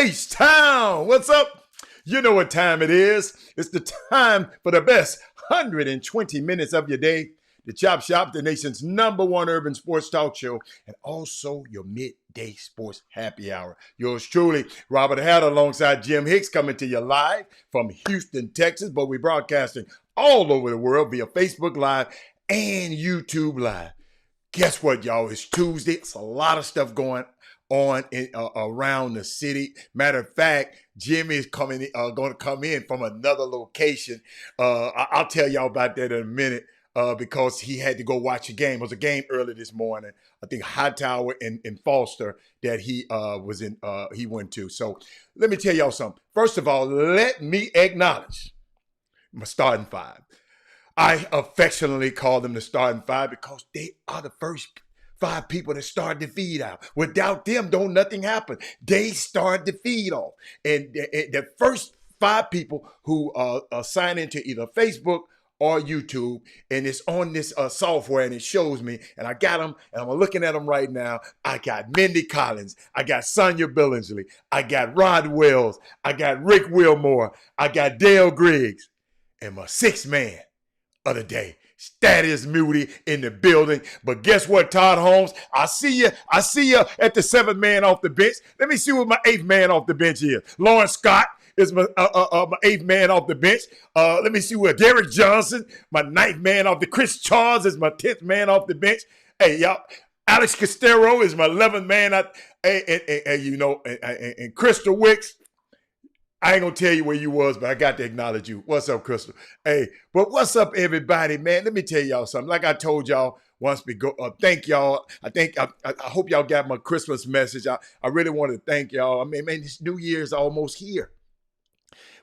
H-Town, what's up? You know what time it is. It's the time for the best 120 minutes of your day. The Chop Shop, the nation's #1 urban sports talk show, and also your midday sports happy hour. Yours truly, Robert Hatter, alongside Jim Hicks, coming to you live from Houston, Texas, but we're broadcasting all over the world via Facebook Live and YouTube Live. Guess what, y'all? It's Tuesday. It's a lot of stuff going on around the city. Matter of fact, Jimmy is going to come in from another location. I'll tell y'all about that in a minute because he had to go watch a game. It was a game early this morning. I think Hightower and Foster that he went to. So let me tell y'all something. First of all, let me acknowledge my starting five. I affectionately call them the starting five because they are the first 5 people that start the feed out. Without them, don't nothing happen. They start the feed off. And the first 5 people who sign into either Facebook or YouTube, and it's on this software, and it shows me, and I got them, and I'm looking at them right now. I got Mindy Collins. I got Sonia Billingsley. I got Rod Wells. I got Rick Wilmore. I got Dale Griggs. And my 6th man of the day, Status Moody in the building. But guess what, Todd Holmes? I see you at the 7th man off the bench. Let me see what my 8th man off the bench is. Lawrence Scott is my 8th man off the bench. Let me see what Derek Johnson, my 9th man off the Chris Charles is my 10th man off the bench. Hey, y'all, Alex Castero is my 11th man. And Crystal Wicks, I ain't gonna tell you where you was, but I got to acknowledge you. What's up, Crystal? Hey, but what's up, everybody, man? Let me tell y'all something. Like I told y'all once we go, thank y'all. I hope y'all got my Christmas message. I really want to thank y'all. I mean, man, this New Year's almost here.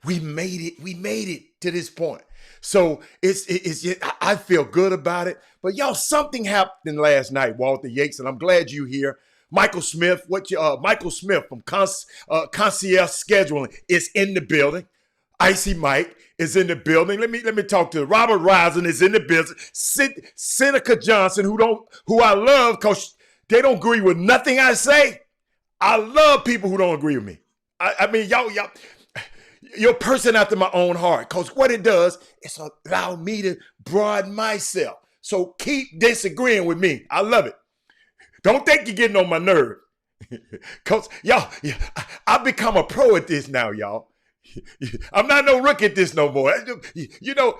We made it. We made it to this point. So I feel good about it. But y'all, something happened last night, Walter Yates, and I'm glad you here. Michael Smith, Michael Smith from Concierge Scheduling is in the building. Icy Mike is in the building. Let me talk to Robert Risen is in the building. Seneca Johnson, who I love because they don't agree with nothing I say. I love people who don't agree with me. I mean, y'all, you're a person after my own heart because what it does is allow me to broaden myself. So keep disagreeing with me. I love it. Don't think you're getting on my nerve. Because, y'all, I've become a pro at this now, y'all. I'm not no rookie at this no more. You know,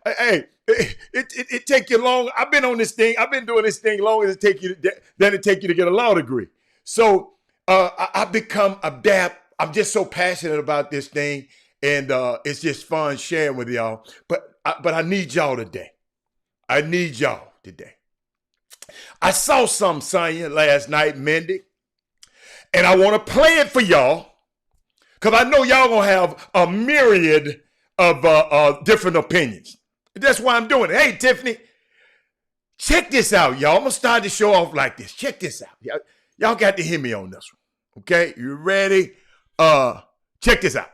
hey, it take you long. I've been on this thing. I've been doing this thing longer than it take you to get a law degree. So I've become adept. I'm just so passionate about this thing, and it's just fun sharing with y'all. But I need y'all today. I need y'all today. I saw some, Sonya, last night, Mindy, and I want to play it for y'all because I know y'all going to have a myriad of different opinions. That's why I'm doing it. Hey, Tiffany, check this out, y'all. I'm going to start the show off like this. Check this out. Y'all got to hear me on this one, okay? You ready? Check this out.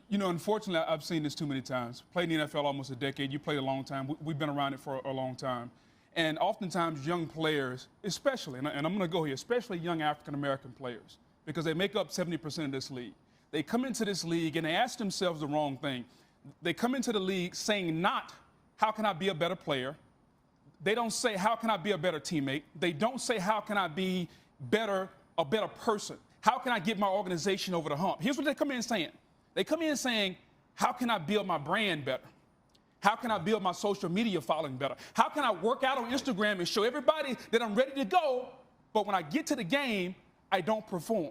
You know, unfortunately, I've seen this too many times. Played in the NFL almost a decade. You played a long time. We've been around it for a long time. And oftentimes young players, especially, and I'm going to go here, especially young African-American players, because they make up 70% of this league. They come into this league and they ask themselves the wrong thing. They come into the league saying not, how can I be a better player? They don't say, how can I be a better teammate? They don't say, how can I be a better person? How can I get my organization over the hump? Here's what they come in saying. They come in saying, how can I build my brand better? How can I build my social media following better? How can I work out on Instagram and show everybody that I'm ready to go, but when I get to the game, I don't perform?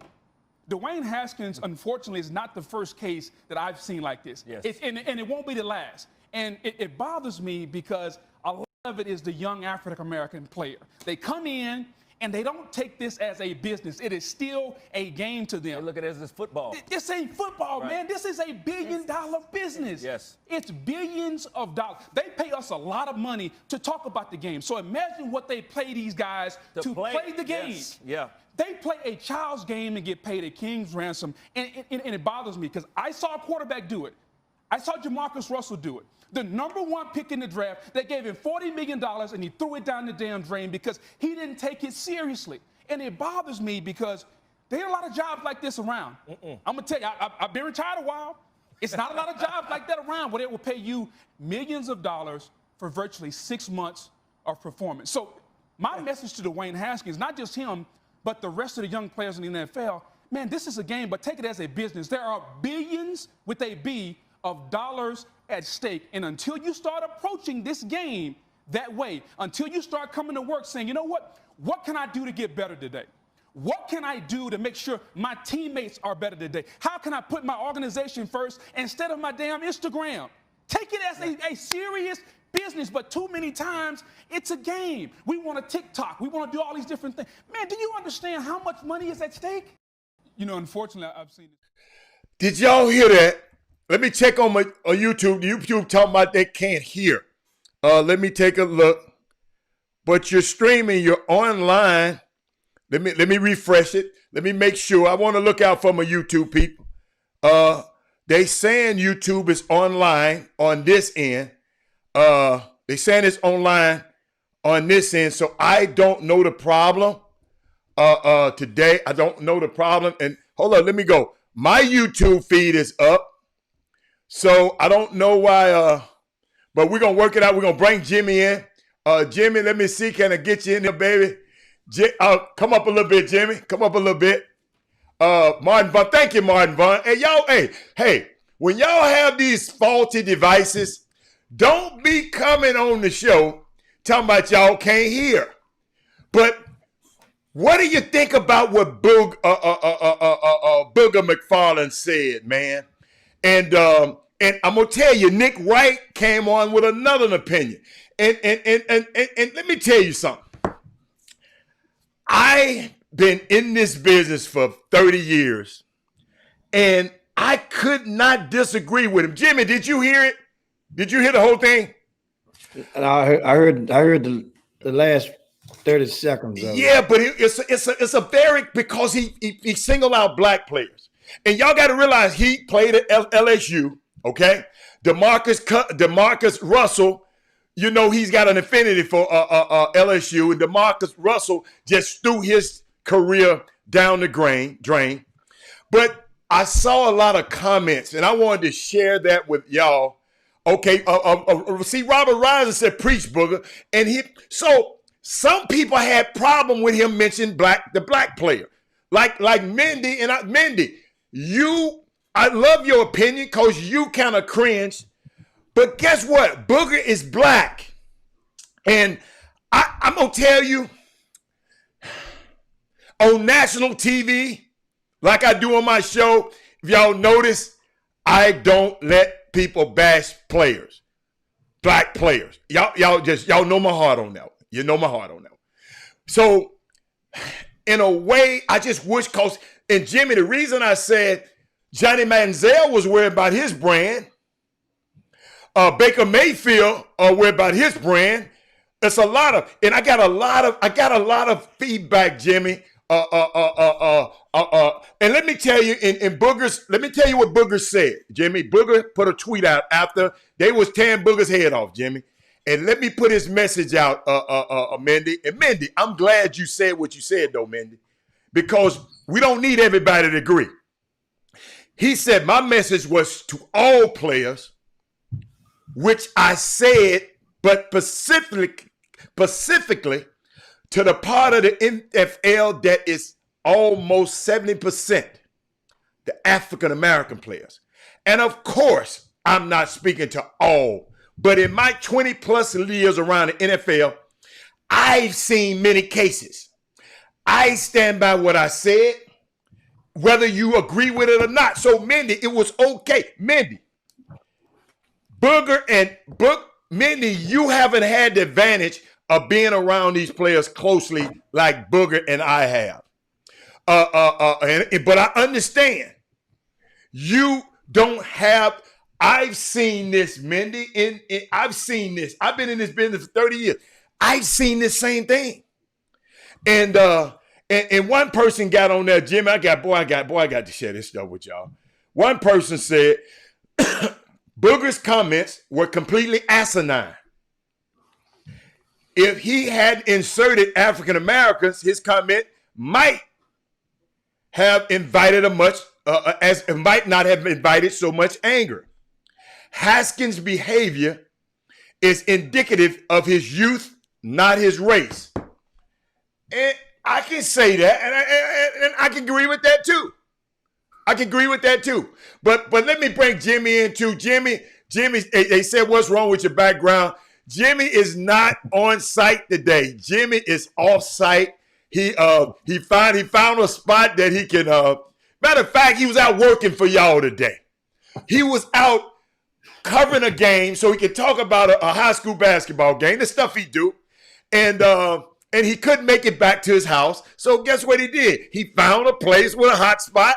Dwayne Haskins, unfortunately, is not the first case that I've seen like this. Yes. And it won't be the last. And it bothers me because a lot of it is the young African-American player. They come in, and they don't take this as a business. It is still a game to them. They look at it as football. This ain't football, right, man. This is a billion-dollar business. Yes. It's billions of dollars. They pay us a lot of money to talk about the game. So imagine what they pay these guys to play the game. Yes. Yeah. They play a child's game and get paid a king's ransom. And it bothers me because I saw a quarterback do it. I saw Jamarcus Russell do it. The #1 pick in the draft, they gave him $40 million and he threw it down the damn drain because he didn't take it seriously. And it bothers me because There ain't a lot of jobs like this around. I'm gonna tell you, I've been retired a while. It's not a lot of jobs like that around where they will pay you millions of dollars for virtually 6 months of performance. So my message to Dwayne Haskins, not just him, but the rest of the young players in the NFL, man, this is a game, but take it as a business. There are billions with a B of dollars at stake. And until you start approaching this game that way, until you start coming to work saying, you know what can I do to get better today? What can I do to make sure my teammates are better today? How can I put my organization first instead of my damn Instagram? Take it as a serious business, but too many times it's a game. We want to TikTok. We want to do all these different things. Man, do you understand how much money is at stake? You know, unfortunately, I've seen it. Did y'all hear that? Let me check on my YouTube. YouTube talking about they can't hear. Let me take a look. But you're streaming. You're online. Let me refresh it. Let me make sure. I want to look out for my YouTube people. They saying YouTube is online on this end. They saying it's online on this end. So I don't know the problem. Today I don't know the problem. And hold on, let me go. My YouTube feed is up. So I don't know why. But we're gonna work it out. We're gonna bring Jimmy in. Jimmy, let me see. Can I get you in there, baby? Come up a little bit, Jimmy. Come up a little bit. Martin Vaughn. Thank you, Martin Vaughn. Hey, y'all, hey, when y'all have these faulty devices, don't be coming on the show talking about y'all can't hear. But what do you think about what Booger McFarland said, man? And I'm gonna tell you, Nick Wright came on with another opinion. And let me tell you something. I've been in this business for 30 years, and I could not disagree with him. Jimmy, did you hear it? Did you hear the whole thing? And I heard the last 30 seconds of it. Yeah, but it's a very, because he singled out black players. And y'all got to realize he played at LSU, okay? DeMarcus Russell, you know, he's got an affinity for LSU, and DeMarcus Russell just threw his career down the drain. But I saw a lot of comments, and I wanted to share that with y'all. Okay, see, Robert Risen said, "Preach, Booger," and so some people had problem with him mentioning the black player, like Mendy. And Mendy, I love your opinion because you kind of cringe. But guess what? Booger is black. And I'm going to tell you, on national TV, like I do on my show, if y'all notice, I don't let people bash players, black players. Y'all know my heart on that. You know my heart on that. So, in a way, I just wish, and Jimmy, the reason I said Johnny Manziel was worried about his brand, Baker Mayfield worried about his brand. It's a lot of, and I got a lot of feedback, Jimmy. And let me tell you, let me tell you what Booger said, Jimmy. Booger put a tweet out after they was tearing Booger's head off, Jimmy. And let me put his message out, Mendy. And Mendy, I'm glad you said what you said, though, Mendy, because we don't need everybody to agree. He said, my message was to all players, which I said, but specifically to the part of the NFL that is almost 70%, the African-American players. And of course, I'm not speaking to all, but in my 20 plus years around the NFL, I've seen many cases. I stand by what I said, whether you agree with it or not. So Mendy, it was okay. Mendy, Booger and Mendy, you haven't had the advantage of being around these players closely like Booger and I have. But I understand you don't have. I've seen this, Mendy. I've seen this. I've been in this business for 30 years. I've seen this same thing. And one person got on there, Jimmy. I got to share this stuff with y'all. One person said Booger's comments were completely asinine. If he had inserted African Americans, his comment might have invited as might not have invited so much anger. Haskins' behavior is indicative of his youth, not his race. And I can say that, and I can agree with that too. I can agree with that too. But let me bring Jimmy in too. Jimmy, they said, what's wrong with your background? Jimmy is not on site today. Jimmy is off site. He found a spot that he can. Matter of fact, he was out working for y'all today. He was out covering a game so he could talk about a high school basketball game, the stuff he do, and he couldn't make it back to his house. So guess what he did? He found a place with a hot spot.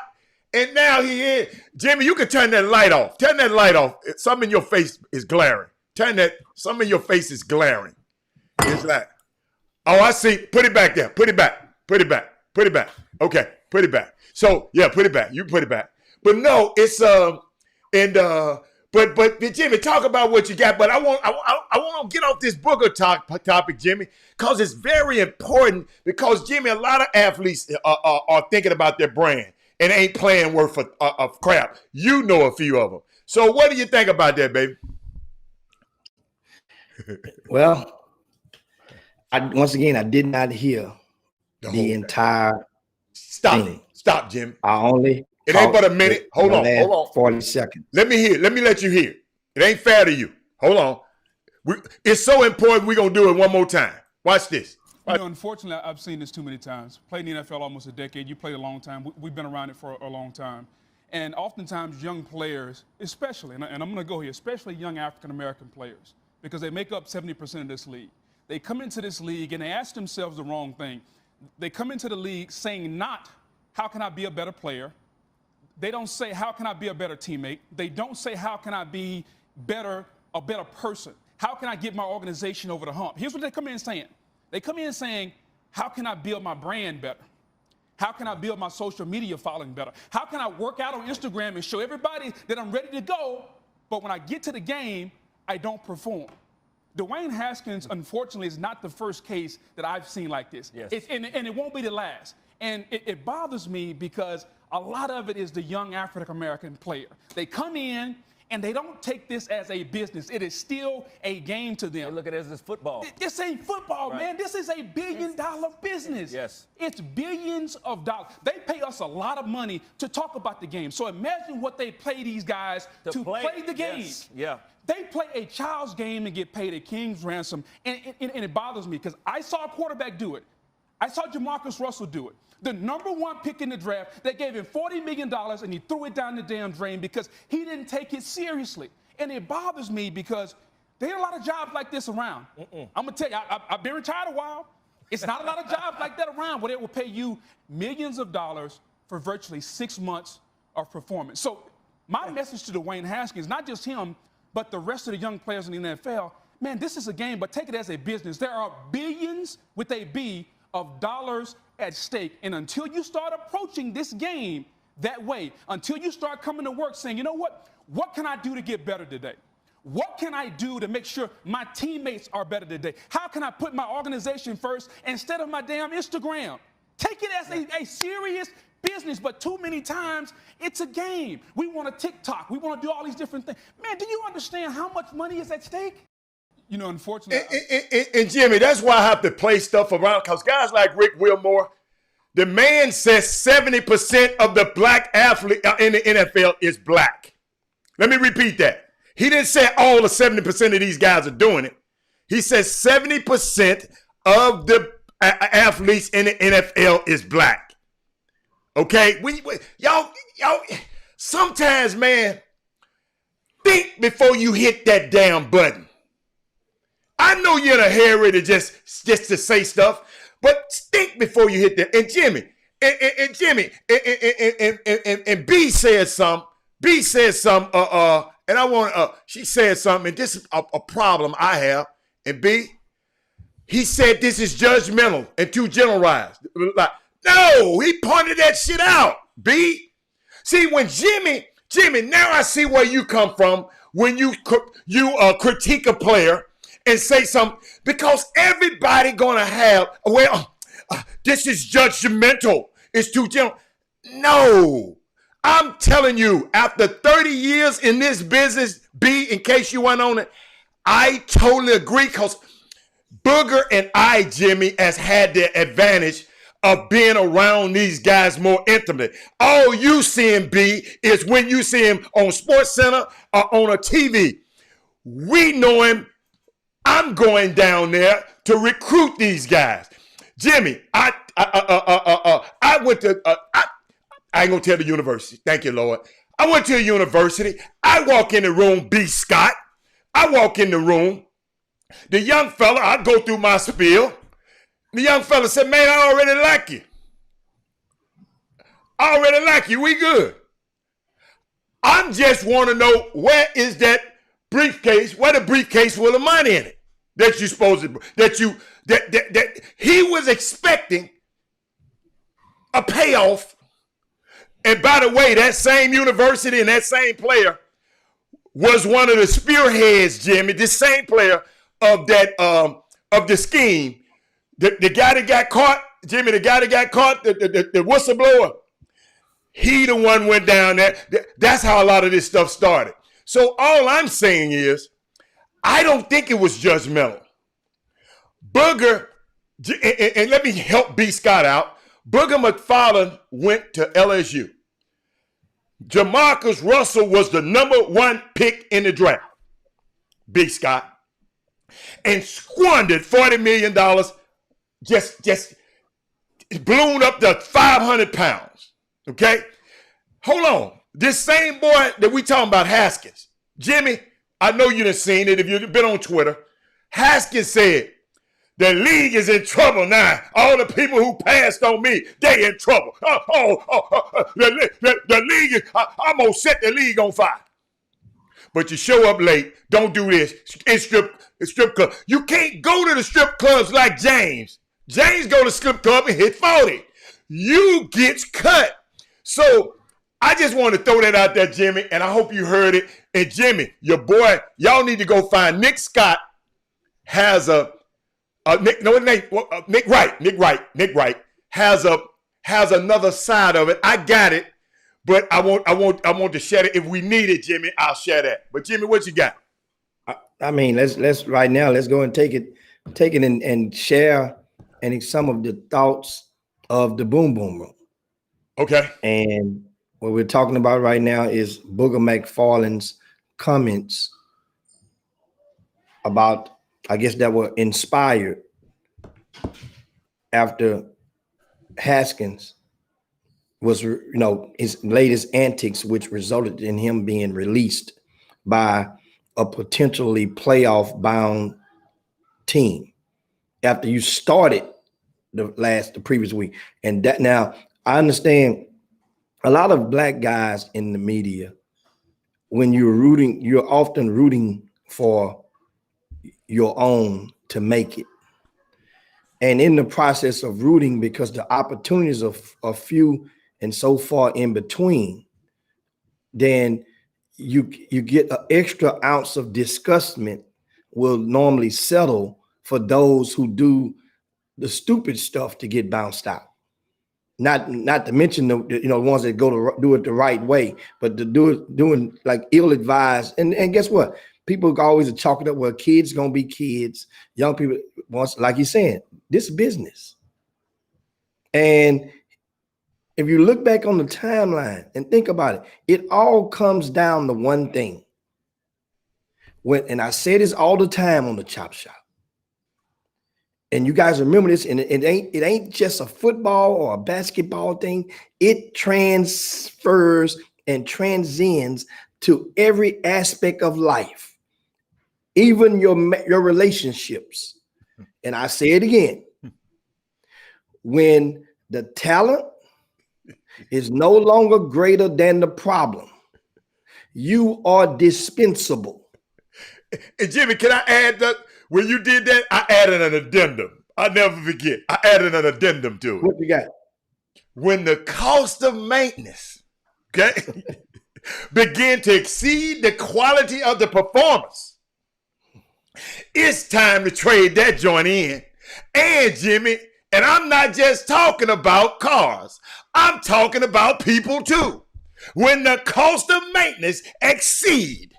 And now he is. Jimmy, you can turn that light off. Turn that light off. Something in your face is glaring. Something in your face is glaring. It's like, oh, I see. Put it back there. Put it back. Put it back. Put it back. Okay, put it back. So, yeah, put it back. You put it back. But no, it's, but Jimmy, talk about what you got. But I want to get off this booger topic, Jimmy, because it's very important because, Jimmy, a lot of athletes are thinking about their brand and ain't playing worth of crap. You know a few of them. So what do you think about that, baby? Well, I did not hear the entire thing. Stop, Jimmy. I only It ain't but a minute. Hold on. 40 seconds. Let me let you hear. It ain't fair to you. Hold on. It's so important we're going to do it one more time. Watch this. You know, unfortunately, I've seen this too many times. Played in the NFL almost a decade. You played a long time. We've been around it for a long time. And oftentimes young players, especially, and I'm going to go here, especially young African-American players, because they make up 70% of this league. They come into this league and they ask themselves the wrong thing. They come into the league saying not, how can I be a better player? They don't say, how can I be a better teammate? They don't say, how can I be a better person? How can I get my organization over the hump? Here's what they come in saying. They come in saying, how can I build my brand better? How can I build my social media following better? How can I work out on Instagram and show everybody that I'm ready to go, but when I get to the game, I don't perform? Dwayne Haskins, unfortunately, is not the first case that I've seen like this. Yes. And it won't be the last. And it bothers me because a lot of it is the young African-American player. They come in and they don't take this as a business. It is still a game to them. They look at it as football. This ain't football, Right. man. This is a billion-dollar business. Yes. It's billions of dollars. They pay us a lot of money to talk about the game. So imagine what they pay these guys to play the game. Yes. Yeah. They play a child's game and get paid a king's ransom. And it bothers me because I saw a quarterback do it. I saw Jamarcus Russell do it. The number one pick in the draft, they gave him $40 million and he threw it down the damn drain because he didn't take it seriously. And it bothers me because there are a lot of jobs like this around. I'm going to tell you, I've been retired a while. It's not a lot of jobs like that around where they will pay you millions of dollars for virtually 6 months of performance. So my message to Dwayne Haskins, not just him, but the rest of the young players in the NFL, man, this is a game, but take it as a business. There are billions with a B of dollars at stake. And until you start approaching this game that way, until you start coming to work saying, you know what can I do to get better today? What can I do to make sure my teammates are better today? How can I put my organization first instead of my damn Instagram? Take it as a serious business, but too many times it's a game. We want to TikTok. We want to do all these different things. Man, do you understand how much money is at stake? You know, unfortunately. And Jimmy, that's why I have to play stuff around because guys like Rick Wilmore, the man says 70% of the black athlete in the NFL is black. Let me repeat that. He didn't say all the 70% of these guys are doing it. He says 70% of the athletes in the NFL is black. Okay? Y'all, sometimes, man, think before you hit that damn button. I know you're in a hurry to just to say stuff, but think before you hit that. And Jimmy, and B said something. B said something. And I want she said something. And this is a problem I have. And B, he said this is judgmental and too generalized. Like, no, he pointed that shit out. B, see when Jimmy, now I see where you come from when you critique a player. And say something because everybody gonna have this is judgmental. It's too general. No. I'm telling you, after 30 years in this business, B, in case you weren't on it, I totally agree because Booger and I, Jimmy, has had the advantage of being around these guys more intimately. All you see him, B, is when you see him on Sports Center or on a TV. We know him. I'm going down there to recruit these guys. Jimmy, I went to, I ain't gonna tell the university. Thank you, Lord. I went to a university. I walk in the room, B. Scott. I walk in the room. The young fella, I go through my spiel. The young fella said, man, I already like you. I already like you. We good. I just want to know where is that briefcase, where the briefcase with the money in it that you supposed to, that he was expecting a payoff. And by the way, that same university and that same player was one of the spearheads, Jimmy, this same player of that of the scheme. The guy that got caught, Jimmy, the guy that got caught, the whistleblower, he the one went down there. That's how a lot of this stuff started. So all I'm saying is, I don't think it was judgmental. Booger, and let me help B. Scott out. Booger McFarland went to LSU. Jamarcus Russell was the #1 pick in the draft. B. Scott. And squandered $40 million, just ballooned up to 500 pounds. Okay? Hold on. This same boy that we talking about, Haskins. Jimmy, I know you done seen it if you've been on Twitter. Haskins said, the league is in trouble now. All the people who passed on me, they in trouble. The league, I'm going to set the league on fire. But you show up late. Don't do this. It's strip club. You can't go to the strip clubs like James. James go to strip club and hit 40. You gets cut. So I just want to throw that out there, Jimmy, and I hope you heard it. And Jimmy, your boy, y'all need to go find Nick Scott has a Nick Wright has another side of it. I got it, but I want to share it. If we need it, Jimmy, I'll share that. But Jimmy, what you got? I mean, let's right now, let's go and take it and share some of the thoughts of the Boom Boom Room. Okay. And what we're talking about right now is Booger McFarland's comments about, I guess, that were inspired after Haskins was, his latest antics, which resulted in him being released by a potentially playoff bound team after you started the previous week. And that, now I understand a lot of black guys in the media, when you're often rooting for your own to make it. And in the process of rooting, because the opportunities are few and so far in between, then you get an extra ounce of disgustment will normally settle for those who do the stupid stuff to get bounced out. Not to mention the ones that go to do it the right way, but to doing like ill-advised. And guess what? People always chalk it up. Well, kids gonna be kids. Young people, once, like you're saying, this is business. And if you look back on the timeline and think about it, it all comes down to one thing. And I say this all the time on the Chop Shop. And you guys remember this, and it ain't just a football or a basketball thing. It transfers and transcends to every aspect of life, even your relationships. And I say it again. When the talent is no longer greater than the problem, you are dispensable. And Jimmy, can I add that? When you did that, I added an addendum. I'll never forget. I added an addendum to it. What you got? When the cost of maintenance, okay, begin to exceed the quality of the performance, it's time to trade that joint in. And Jimmy, And I'm not just talking about cars. I'm talking about people too. When the cost of maintenance exceed.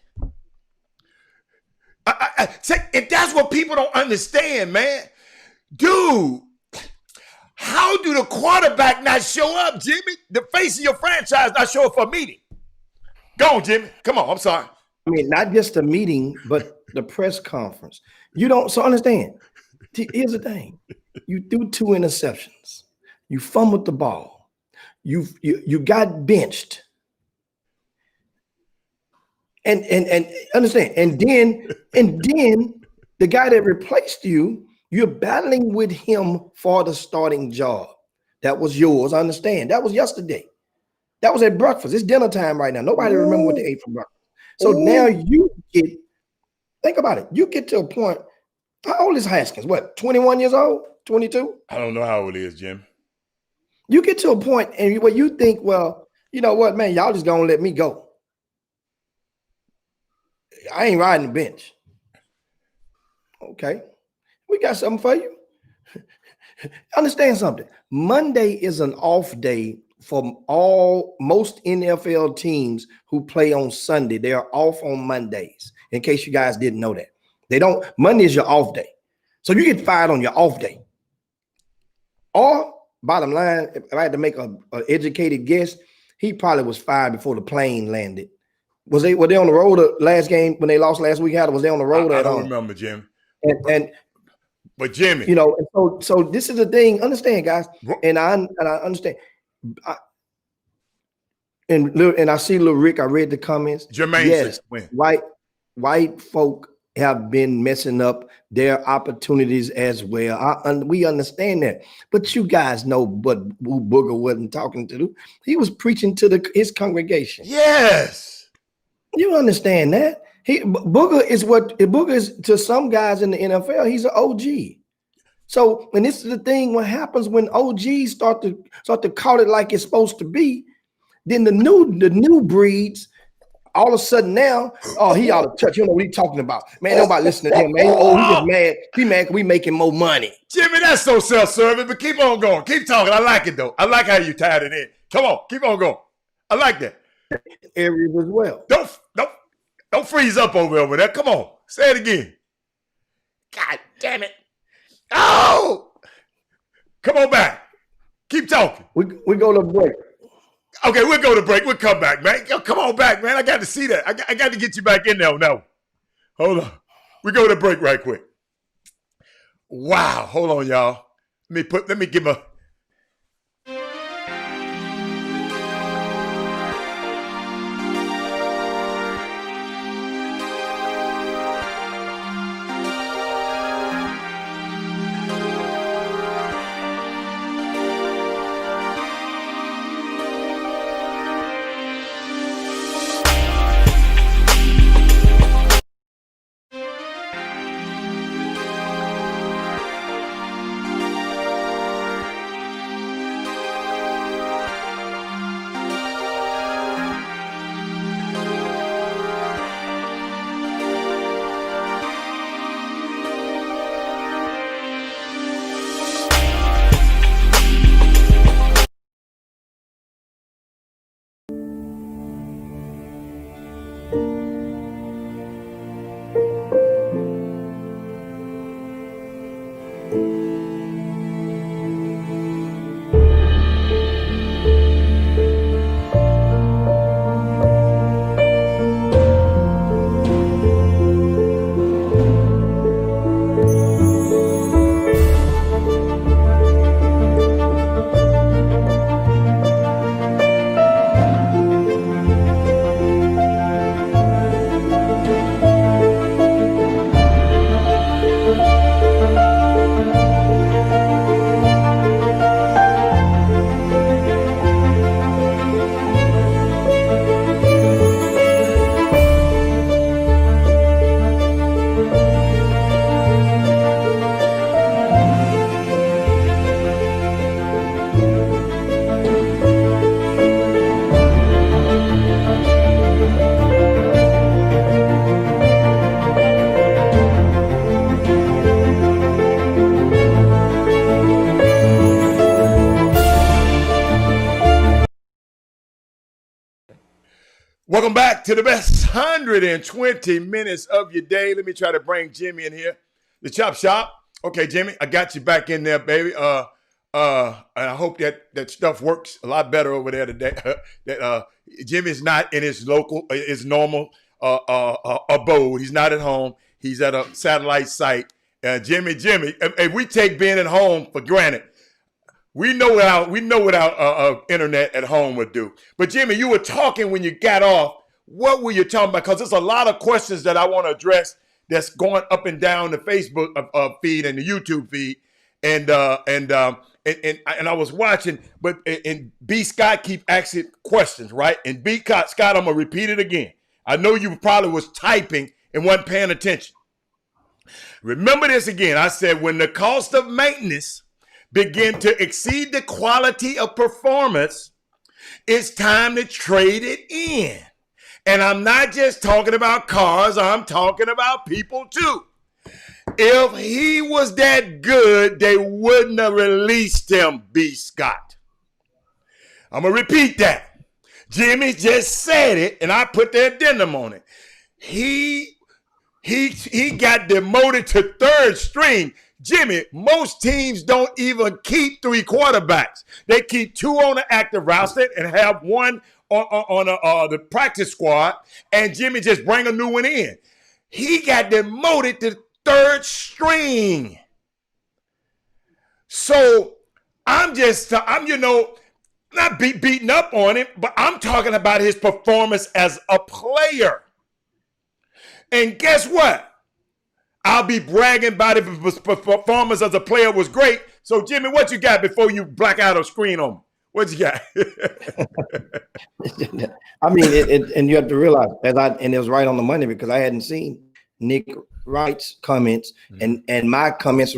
If that's what people don't understand, man. Dude, how do the quarterback not show up, Jimmy? The face of your franchise not show up for a meeting. Go on, Jimmy. Come on, I'm sorry. I mean, not just a meeting, but the press conference. You don't, so understand. Here's the thing. You threw 2 interceptions. You fumbled the ball. You got benched. And understand. And then the guy that replaced you, you're battling with him for the starting job. That was yours. I understand. That was yesterday. That was at breakfast. It's dinner time right now. Nobody remember what they ate for breakfast. So now you get, think about it. You get to a point. How old is Haskins? What, 21 years old? 22? I don't know how old it is, Jim. You get to a point and where you think, well, you know what, man, y'all just gonna let me go. I ain't riding the bench. Okay. We got something for you. Understand something. Monday is an off day for most NFL teams who play on Sunday. They are off on Mondays, in case you guys didn't know that. Monday is your off day. So you get fired on your off day. Or, bottom line, if I had to make an educated guess, he probably was fired before the plane landed. Were they on the road last game when they lost last week? Was they on the road? I don't remember, Jim. But Jimmy, you know, so this is the thing. Understand, guys, and I understand. And I see little Rick. I read the comments. Jermaine, yes, white folk have been messing up their opportunities as well. We understand that, but you guys know who Booger wasn't talking to. He was preaching to his congregation. Yes, you understand that. Booger is to some guys in the NFL. He's an OG. So, and this is the thing: what happens when OGs start to call it like it's supposed to be? Then the new breeds, all of a sudden now, oh, he out of touch. You don't know what he's talking about, man. Nobody listening to him, man. Oh, he just mad. He mad because we making more money. Jimmy, that's so self-serving. But keep on going. Keep talking. I like it though. I like how you tied it in. Come on, keep on going. I like that. Areas as well. Don't freeze up over there. Come on, say it again. God damn it! Oh, come on back. Keep talking. We go to break. Okay, we'll go to break. We'll come back, man. Come on back, man. I got to see that. I got to get you back in there now. Hold on. We go to break right quick. Wow. Hold on, y'all. Let me give a. Welcome back to the best 120 minutes of your day. Let me try to bring Jimmy in here. The Chop Shop. Okay, Jimmy, I got you back in there, baby. And I hope that stuff works a lot better over there today. That Jimmy's not in his normal abode. He's not at home. He's at a satellite site. Jimmy, if we take being at home for granted, we know what our internet at home would do. But Jimmy, you were talking when you got off. What were you talking about? Because there's a lot of questions that I want to address that's going up and down the Facebook feed and the YouTube feed, and I was watching, but and B Scott keep asking questions, right? And B Scott, I'm gonna repeat it again. I know you probably was typing and wasn't paying attention. Remember this again. I said when the cost of maintenance begin to exceed the quality of performance, it's time to trade it in. And I'm not just talking about cars, I'm talking about people too. If he was that good, they wouldn't have released him, B. Scott. I'm going to repeat that. Jimmy just said it, and I put the addendum on it. He got demoted to third string. Jimmy, most teams don't even keep 3 quarterbacks. They keep 2 on the active roster and have 1 on the practice squad, and Jimmy just bring a new one in. He got demoted to third string. So I'm not beating up on him, but I'm talking about his performance as a player. And guess what? I'll be bragging about it if his performance as a player was great. So, Jimmy, what you got before you black out a screen on me? What you got? I mean, and you have to realize, and it was right on the money because I hadn't seen Nick Wright's comments, and my comments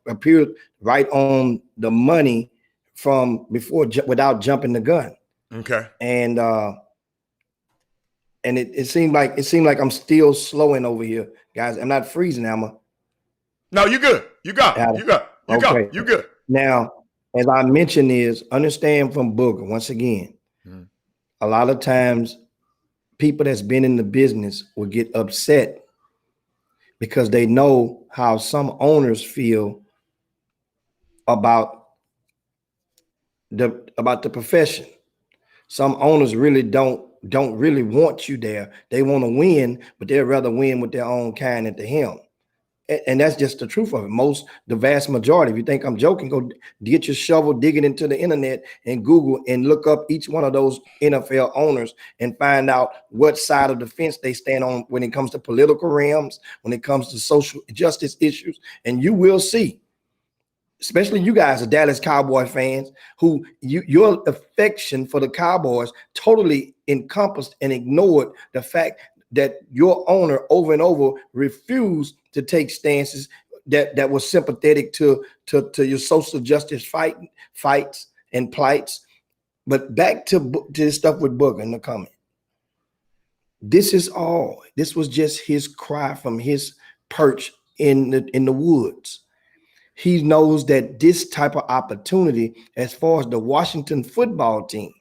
appeared right on the money from before without jumping the gun. Okay. And it seemed like I'm still slowing over here, guys. I'm not freezing, Emma. No, you good. You good. Now, as I mentioned, understand from Booger once again. A lot of times, people that's been in the business will get upset because they know how some owners feel about the profession. Some owners really don't really want you there. They want to win, but they'd rather win with their own kind at the helm. And that's just the truth of it. The vast majority, if you think I'm joking, go get your shovel, dig it into the internet and Google and look up each one of those NFL owners and find out what side of the fence they stand on when it comes to political realms, when it comes to social justice issues. And you will see, especially you guys are Dallas Cowboy fans, who your affection for the Cowboys totally encompassed and ignored the fact that your owner over and over refused to take stances that was sympathetic to your social justice fights and plights. But back to this stuff with Booger in the comment. This was just his cry from his perch in the woods. He knows that this type of opportunity, as far as the Washington football team,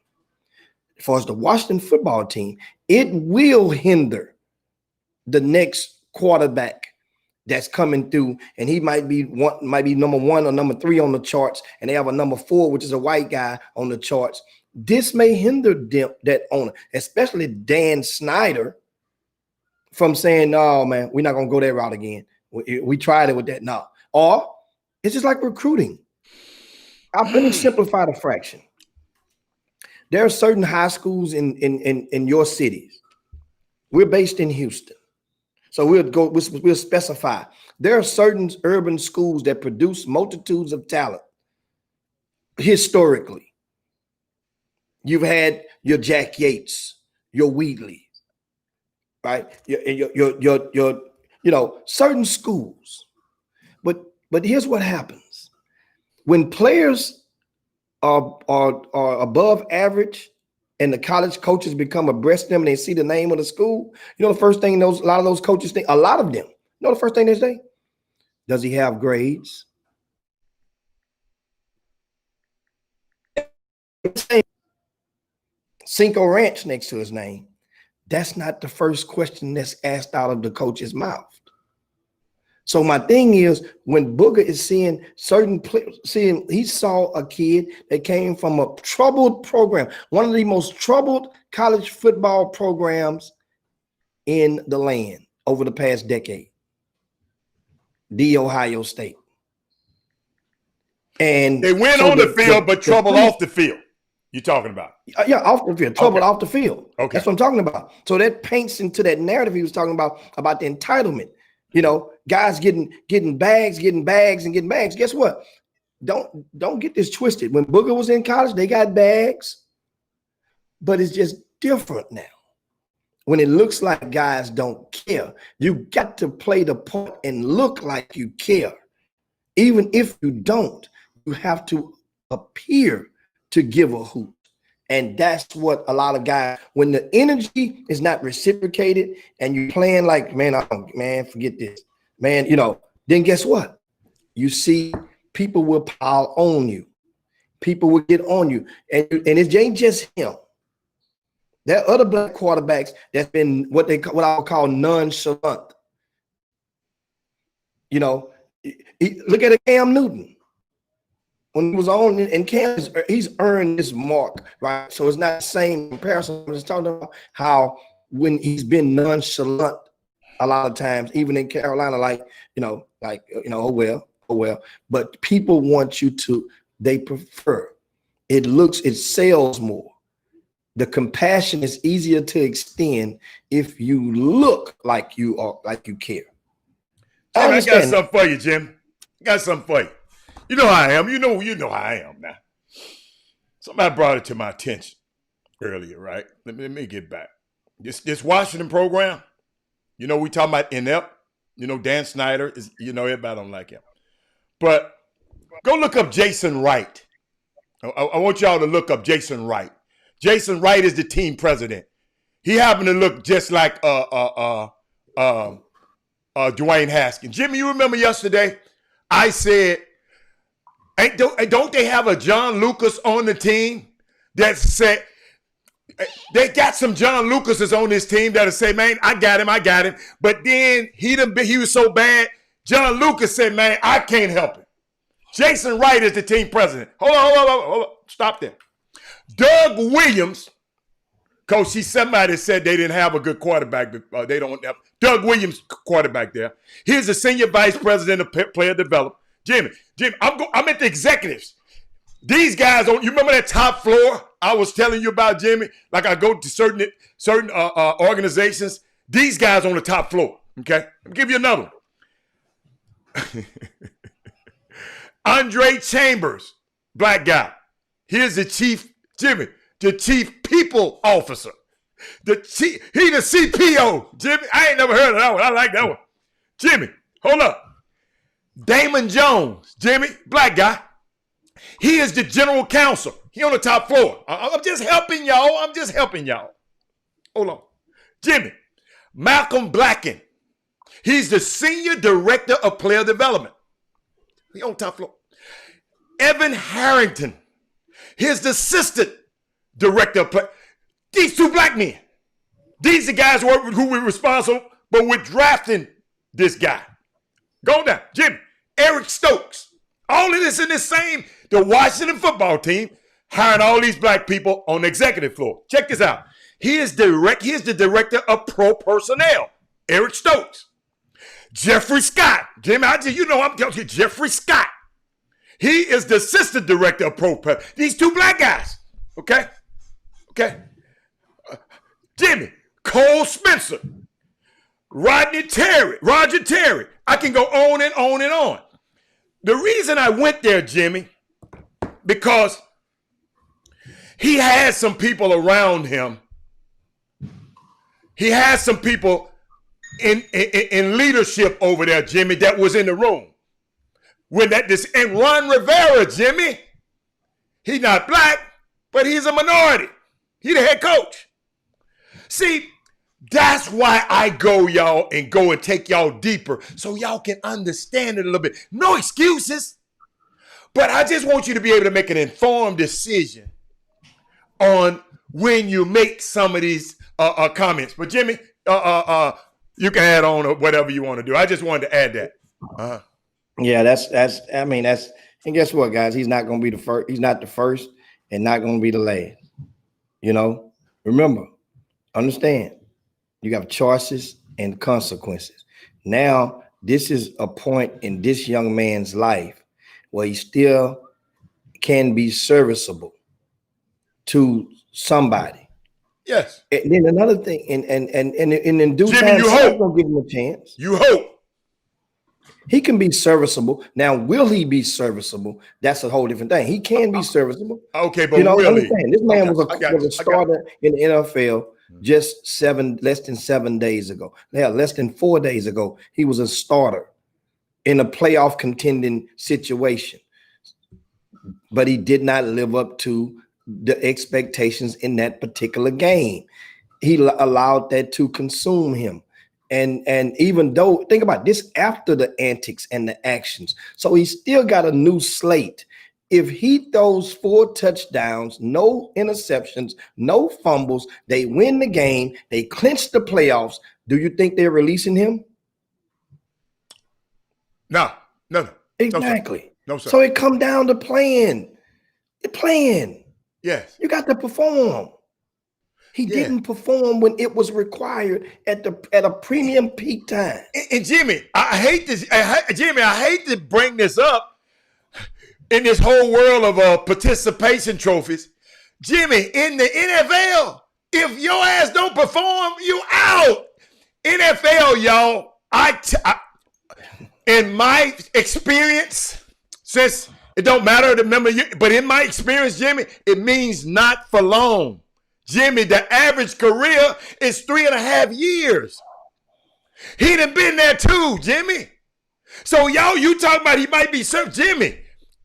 it will hinder the next quarterback that's coming through, and he might be number 1 or number 3 on the charts, and they have a number 4, which is a white guy on the charts. This may hinder that owner, especially Dan Snyder, from saying, "No, man, we're not gonna go that route again. We tried it with that." No, or it's just like recruiting. Let me simplify the fraction. There are certain high schools in your cities. We're based in Houston, so we'll specify. There are certain urban schools that produce multitudes of talent. Historically, you've had your Jack Yates, your Wheatley, right? Your certain schools. But here's what happens when players are above average and the college coaches become abreast of them and they see the name of the school. The first thing a lot of those coaches think, a lot of them, the first thing they say, does he have grades? Cinco Ranch next to his name, that's not the first question that's asked out of the coach's mouth. So my thing is, when Booger is seeing he saw a kid that came from a troubled program, one of the most troubled college football programs in the land over the past decade, the Ohio State. And they went on the field, but trouble off the field. You're talking about? Yeah, off the field, trouble off the field. Okay, that's what I'm talking about. So that paints into that narrative he was talking about the entitlement. You know, guys getting bags. Guess what? Don't get this twisted. When Booger was in college, they got bags, but it's just different now. When it looks like guys don't care, you got to play the part and look like you care. Even if you don't, you have to appear to give a hoot. And that's what a lot of guys, when the energy is not reciprocated and you're playing like, man, forget this, man, then guess what? You see people will pile on you. People will get on you. And it ain't just him. There are other black quarterbacks that's been what I would call nonchalant. Look at Cam Newton. When he was on in Cam, he's earned this mark, right? So it's not the same comparison. I'm just talking about how when he's been nonchalant a lot of times, even in Carolina, oh well. But people want you to, they prefer. It sells more. The compassion is easier to extend if you look like you care. I got something for you, Jim. Got something for you. You know how I am. You know how I am now. Somebody brought it to my attention earlier, right? Let me get back. This Washington program, we talking about inept. Dan Snyder is, everybody don't like him. But go look up Jason Wright. I want y'all to look up Jason Wright. Jason Wright is the team president. He happened to look just like Dwayne Haskins. Jimmy, you remember yesterday? I said, don't they have a John Lucas on the team that said they got some John Lucases on this team that'll say, man, I got him. But then he was so bad, John Lucas said, man, I can't help him. Jason Wright is the team president. Hold on. Stop there. Doug Williams, Coach, somebody said they didn't have a good quarterback. They don't have Doug Williams quarterback there. Here's the senior vice president of player development. Jimmy, I'm at the executives. These guys you remember that top floor I was telling you about, Jimmy? Like I go to certain organizations. These guys on the top floor. Okay, let me give you another one. Andre Chambers, black guy. Here's the chief, Jimmy, the chief people officer. He the CPO, Jimmy. I ain't never heard of that one. I like that one. Jimmy, hold up. Damon Jones, Jimmy, black guy. He is the general counsel. He on the top floor. I'm just helping y'all. Hold on. Jimmy, Malcolm Blacken. He's the senior director of player development. He on top floor. Evan Harrington. He's the assistant director of play. These two black men. These are guys who were responsible, but we're drafting this guy. Go down. Jimmy, Eric Stokes. All of this in the Washington football team, hiring all these black people on the executive floor. Check this out. He is the director of pro personnel, Eric Stokes. Jeffrey Scott. Jimmy, I'm telling you, Jeffrey Scott. He is the assistant director of pro personnel. These two black guys. Okay? Jimmy, Cole Spencer. Roger Terry. I can go on and on and on. The reason I went there, Jimmy, because he has some people around him. He has some people in leadership over there, Jimmy, that was in the room. And Ron Rivera, Jimmy, he's not black, but he's a minority. He's the head coach. See, that's why I go and take y'all deeper so y'all can understand it a little bit. No excuses. But I just want you to be able to make an informed decision on when you make some of these comments. But Jimmy, you can add on or whatever you want to do. I just wanted to add that. Yeah, I mean, and guess what, guys? He's not going to be the first. He's not the first and not going to be the last. You know, remember, understand, you have choices and consequences. Now, this is a point in this young man's life where he still can be serviceable to somebody. Yes. And then another thing, and in due Jimmy, time, you someone's hope. gonna give him a chance. You hope. He can be serviceable. Now, will he be serviceable? That's a whole different thing. He can be serviceable. Okay, but you know, will he? understand, this man Okay, was a starter in the NFL just less than 7 days ago. Yeah, less than 4 days ago, he was a starter in a playoff contending situation. But he did not live up to the expectations in that particular game. He allowed that to consume him. And even though, think about this, after the antics and the actions, so he still got a new slate. If he throws 4 touchdowns, no interceptions, no fumbles, they win the game, they clinch the playoffs, do you think they're releasing him? No. Exactly. No, sir. So it come down to playing. Yes. You got to perform. He didn't perform when it was required at a premium peak time. And Jimmy, I hate this. Jimmy, I hate to bring this up in this whole world of participation trophies. Jimmy, in the NFL, if your ass don't perform, you out. NFL, y'all. In my experience, since it don't matter to remember you, but in my experience, Jimmy, it means not for long. Jimmy, the average career is 3.5 years. He done been there too, Jimmy. So y'all, you talking about he might be served. Jimmy,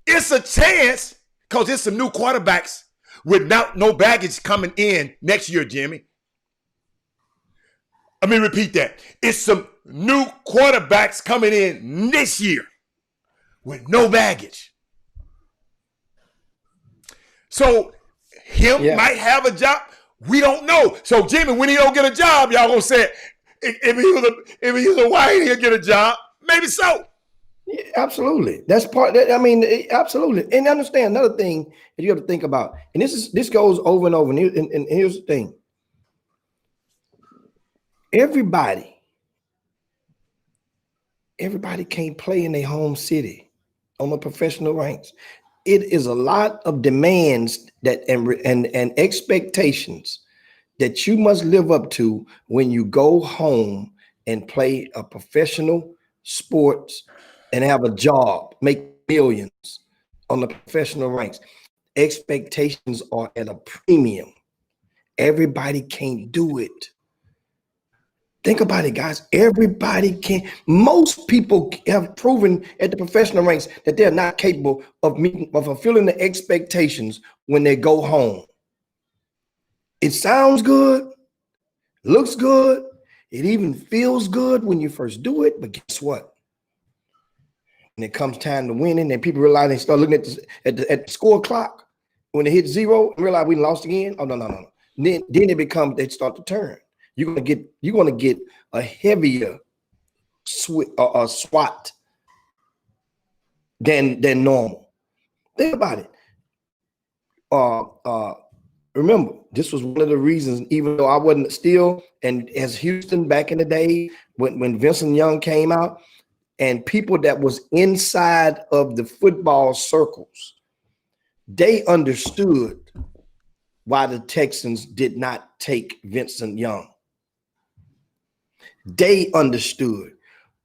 it's a chance because there's some new quarterbacks with no baggage coming in next year, Jimmy. Let me repeat that. It's some new quarterbacks coming in this year with no baggage. So him might have a job. We don't know. So Jimmy, when he don't get a job, y'all gonna say if he was a white, he'll get a job. Maybe so. Yeah, absolutely. That's part. I mean, absolutely. And understand another thing that you have to think about. And this goes over and over. And here's the thing. Everybody can't play in their home city on the professional ranks. It is a lot of demands that and expectations that you must live up to when you go home and play a professional sports and have a job, make millions on the professional ranks. Expectations are at a premium. Everybody can't do it. Think about it, guys. Everybody can. Most people have proven at the professional ranks that they're not capable of fulfilling the expectations when they go home. It sounds good, looks good, it even feels good when you first do it, but guess what? When it comes time to winning and people realize, they start looking at the score clock, when they hit 0 and realize we lost again. Oh, no. Then they start to turn. You're gonna get a heavier SWAT than normal. Think about it. Remember, this was one of the reasons, even though I wasn't still, and as Houston back in the day, when Vincent Young came out, and people that was inside of the football circles, they understood why the Texans did not take Vincent Young. They understood.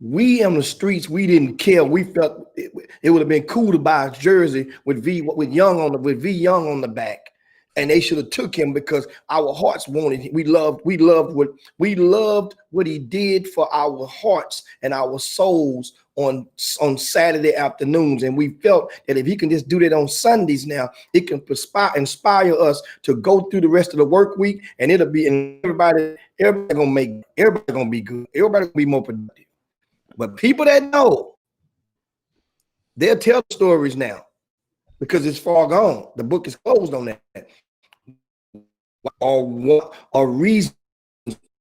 We on the streets, we didn't care. We felt it would have been cool to buy a jersey with V Young on the back, and they should have took him because our hearts wanted him. We loved what he did for our hearts and our souls on Saturday afternoons, and we felt that if he can just do that on Sundays now, it can inspire us to go through the rest of the work week, and it'll be, and everybody gonna be good. Everybody gonna be more productive. But people that know, they'll tell stories now because it's far gone. The book is closed on that. or reasons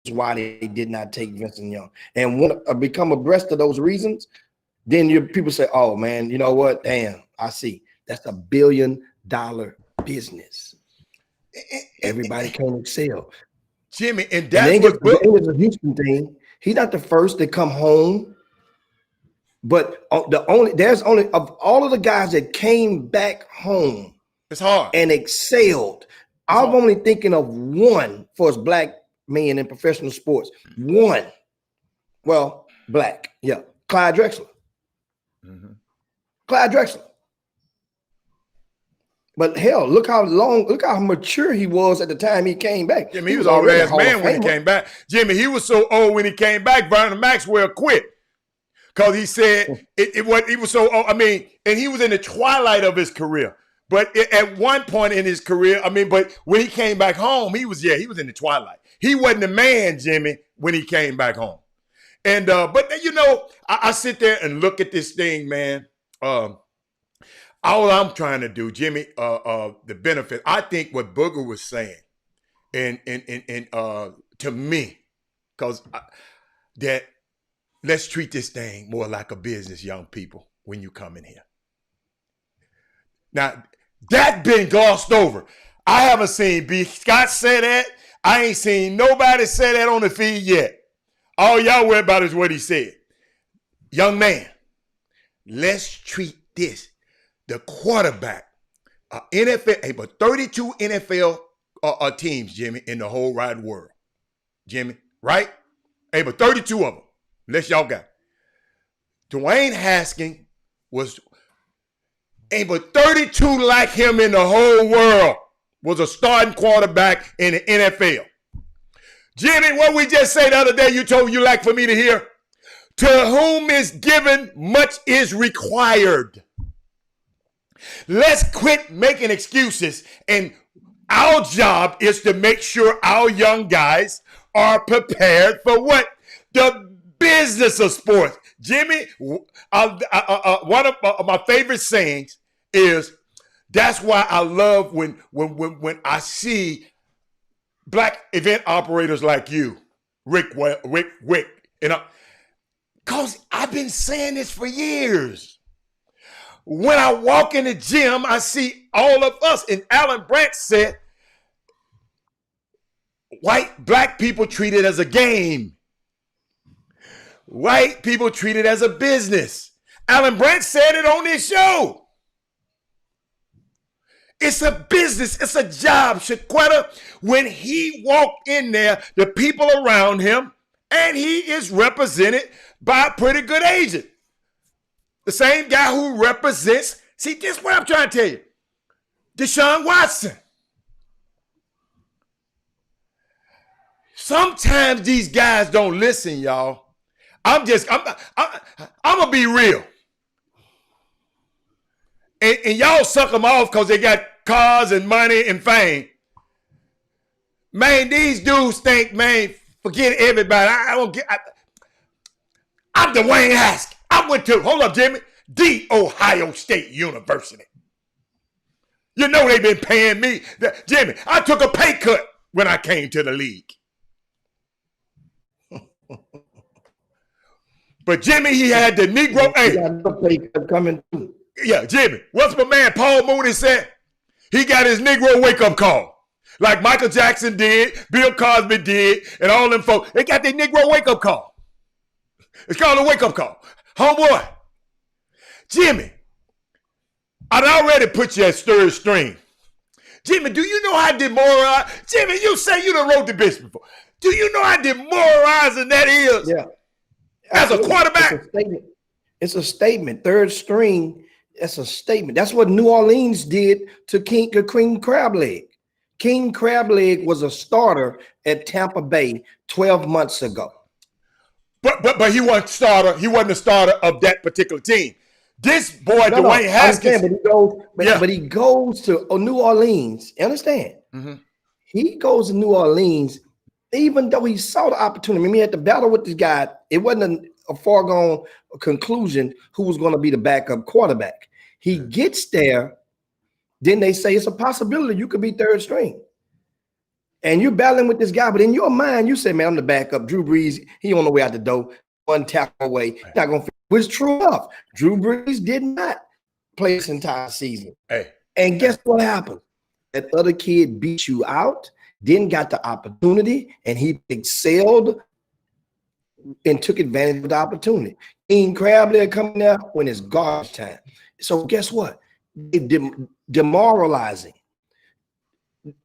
why they did not take Vincent Young, and want to become abreast of those reasons, then people say, "Oh man, you know what? Damn, I see. That's $1 billion business. Everybody can excel." Jimmy, and that's what it's a Houston thing. He's not the first to come home, but there's only of all of the guys that came back home. It's hard and excelled. I'm only thinking of one for us black men in professional sports. One, well, black, yeah, Clyde Drexler. Clyde Drexler. But hell, look how mature he was at the time he came back. Jimmy, he was already a man when he came back. Jimmy, he was so old when he came back. Vernon Maxwell quit because he said he was so old. I mean, and he was in the twilight of his career. But at one point in his career, but when he came back home, he was in the twilight. He wasn't a man, Jimmy, when he came back home. And but I sit there and look at this thing, man. All I'm trying to do, Jimmy, the benefit. I think what Booger was saying, and to me, because that let's treat this thing more like a business, young people, when you come in here. Now, that been glossed over. I haven't seen B. Scott say that. I ain't seen nobody say that on the feed yet. All y'all worry about is what he said. Young man, let's treat this. The quarterback, NFL, but 32 NFL teams, Jimmy, in the whole wide world. Jimmy, right? But 32 of them, unless y'all got. Dwayne Haskins was... but 32 like him in the whole world was a starting quarterback in the NFL. Jimmy, what we just say the other day, you told you like for me to hear? To whom is given, much is required. Let's quit making excuses. And our job is to make sure our young guys are prepared for what? The business of sports. Jimmy, one of my favorite sayings is, that's why I love when I see black event operators like you, Rick, because I've been saying this for years. When I walk in the gym, I see all of us, and Alan Brandt said, black people treat it as a game. White people treat it as a business. Alan Brandt said it on this show. It's a business. It's a job. Shaquetta, when he walked in there, the people around him, and he is represented by a pretty good agent. The same guy who represents, see, this is what I'm trying to tell you. Deshaun Watson. Sometimes these guys don't listen, y'all. I'm gonna be real. And y'all suck them off because they got cars and money and fame. Man, these dudes think, man, forget everybody. I'm Dwayne Haskins. I went to, hold up, Jimmy, the Ohio State University. You know they've been paying me. Jimmy, I took a pay cut when I came to the league. But Jimmy, he had the Negro. Yeah, Jimmy. What's my man Paul Mooney said? He got his Negro wake-up call. Like Michael Jackson did, Bill Cosby did, and all them folks. They got their Negro wake-up call. It's called a wake-up call. Homeboy, Jimmy, I'd already put you at third string. Jimmy, do you know how demoralized? Jimmy, you say you done wrote the bitch before. Do you know how demoralizing that is? Yeah. As a quarterback? It's a statement. Third string, that's a statement. That's what New Orleans did to King Crableg. King Crableg was a starter at Tampa Bay 12 months ago. But he wasn't starter. He wasn't the starter of that particular team. This boy, Dwayne Haskins. But he goes to New Orleans. You understand? Mm-hmm. He goes to New Orleans, even though he saw the opportunity. I mean, he had to battle with this guy. It wasn't a foregone conclusion who was going to be the backup quarterback. He gets there. Then they say it's a possibility you could be third string. and you're battling with this guy, but in your mind, you say, man, I'm the backup. Drew Brees, he on the way out the door, one tackle away. Not gonna fit. Which true enough. Drew Brees did not play this entire season. Hey. And guess what happened? That other kid beat you out, then got the opportunity, and he excelled and took advantage of the opportunity. King Crabtree coming there when it's garbage time. So guess what? Demoralizing.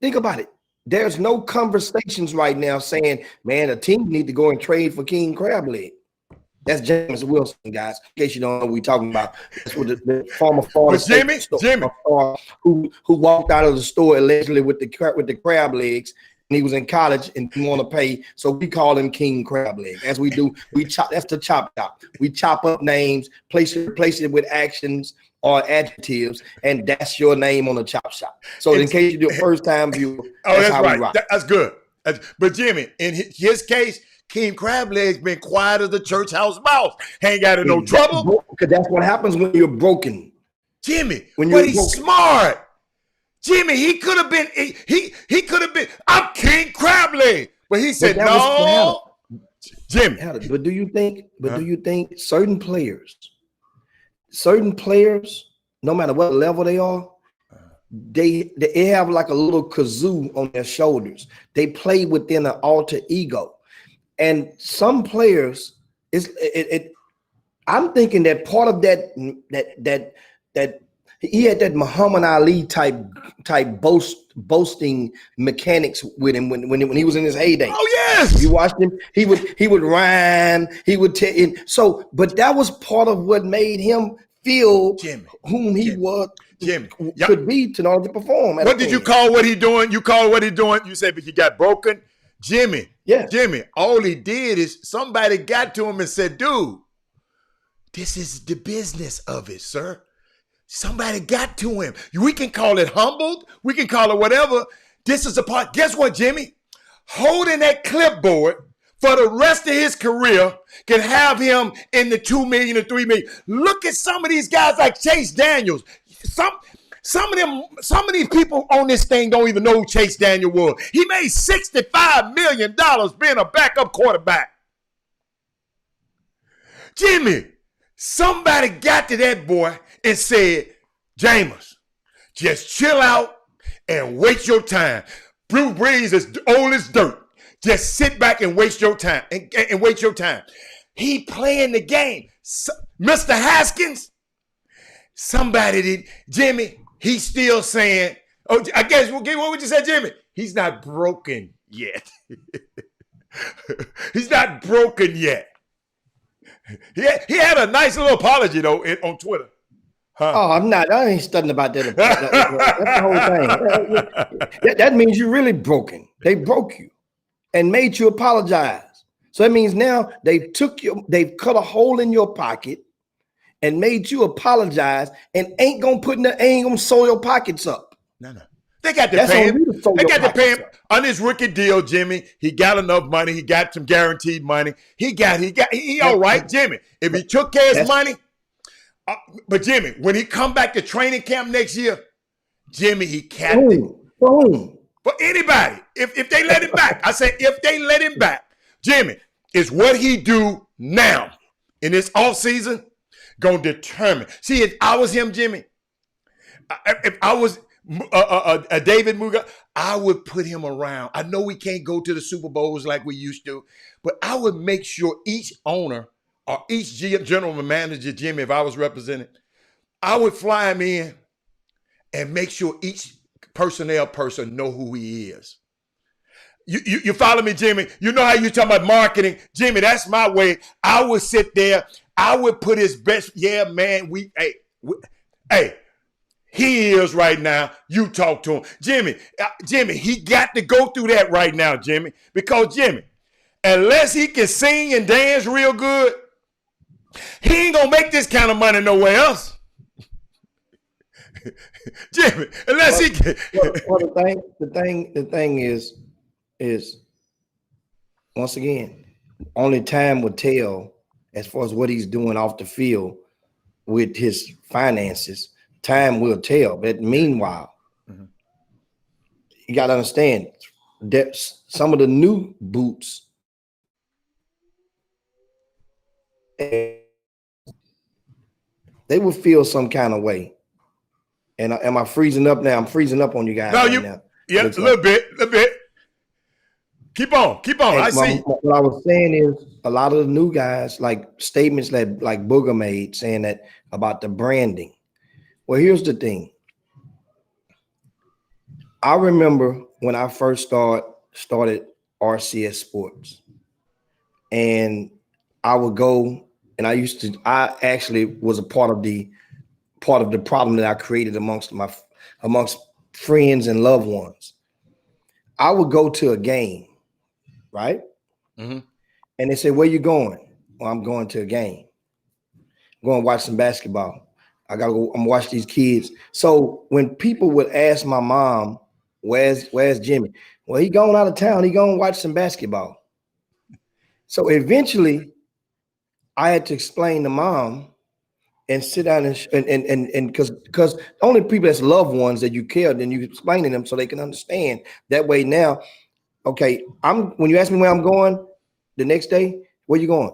Think about it. There's no conversations right now saying, man, a team need to go and trade for King Crabtree. That's James Wilson, guys. In case you don't know what we're talking about. That's what the former Florida State who walked out of the store allegedly with the crab legs, and he was in college and didn't want to pay, so we call him King Crab Leg. As we do, we chop. That's the chop. We chop up names, replace it with actions or adjectives, and that's your name on the chop shop. So in case you do a first time view, that's how right. We rock. That's good. But Jimmy, in his case, King Crableg's been quiet as the church house mouse. Ain't got in no trouble. Because that's what happens when you're broken. Jimmy, but he's smart. Jimmy, he could have been. He could have been. I'm King Crableg, but he said no. Jimmy, but do you think? Do you think certain players, no matter what level they are, they have like a little kazoo on their shoulders. They play within an alter ego. And some players, I'm thinking that part of that he had that Muhammad Ali type boasting mechanics with him when he was in his heyday. Oh yes, you watched him. He would rhyme. He would but that was part of what made him feel whom he was. Could be in order to perform. What did you call what he doing? You call what he doing? You said, but you got broken. Jimmy, all he did is somebody got to him and said, dude, this is the business of it, sir. Somebody got to him. We can call it humbled. We can call it whatever. This is a part. Guess what, Jimmy? Holding that clipboard for the rest of his career can have him in the 2 million or 3 million. Look at some of these guys like Chase Daniels. Some of these people on this thing don't even know who Chase Daniel was. He made $65 million being a backup quarterback. Jimmy, somebody got to that boy and said, Jameis, just chill out and waste your time. Drew Brees is old as dirt. Just sit back and waste your time and wait your time. He playing the game. Mr. Haskins, somebody did. Jimmy, he's still saying, oh, I guess, what would you say, Jimmy? He's not broken yet. He's not broken yet. He had a nice little apology, though, on Twitter. Huh? Oh, I ain't studying about that. That's the whole thing. That means you're really broken. They broke you and made you apologize. So that means now they've cut a hole in your pocket and made you apologize and ain't gonna sew your pockets up. No. They got to pay him. They got to pay him on his rookie deal, Jimmy. He got enough money. He got some guaranteed money. He all right, Jimmy. If he took care of his money, but Jimmy, when he come back to training camp next year, Jimmy, he captain. Boom. For anybody, if they let him back, I say if they let him back, Jimmy, is what he do now in this offseason gonna determine. See, if I was him, Jimmy, if I was a David Muga, I would put him around. I know we can't go to the Super Bowls like we used to, but I would make sure each owner or each general manager, Jimmy, if I was represented, I would fly him in and make sure each personnel person know who he is. You follow me, Jimmy? You know how you talking about marketing. Jimmy, that's my way. I would sit there. I would put his best. Yeah, man, hey, he is right now. You talk to him. Jimmy, he got to go through that right now, Jimmy. Because, Jimmy, unless he can sing and dance real good, he ain't going to make this kind of money nowhere else. Jimmy, unless he can. The thing is, once again, only time will tell as far as what he's doing off the field with his finances. Time will tell. But meanwhile, you got to understand, that some of the new boots, they will feel some kind of way. And am I freezing up now? I'm freezing up on you guys No, right now. yeah, Looks a like. little bit. Keep on. And I see. what I was saying is a lot of the new guys, like statements that like Booger made saying that about the branding. Well, here's the thing. I remember when I first started RCS Sports, and I would go and I actually was a part of the problem that I created amongst friends and loved ones. I would go to a game, right? Mm-hmm. And they say, "Where you going?" Well, I'm going to a game. I'm going to watch some basketball. I gotta go. I'm watch these kids. So when people would ask my mom, "Where's Jimmy?" Well, he going out of town. He going to watch some basketball. So eventually, I had to explain to mom and sit down and because only people that's loved ones that you care, then you explain to them so they can understand. That way now, okay, when you ask me where I'm going the next day, where you going?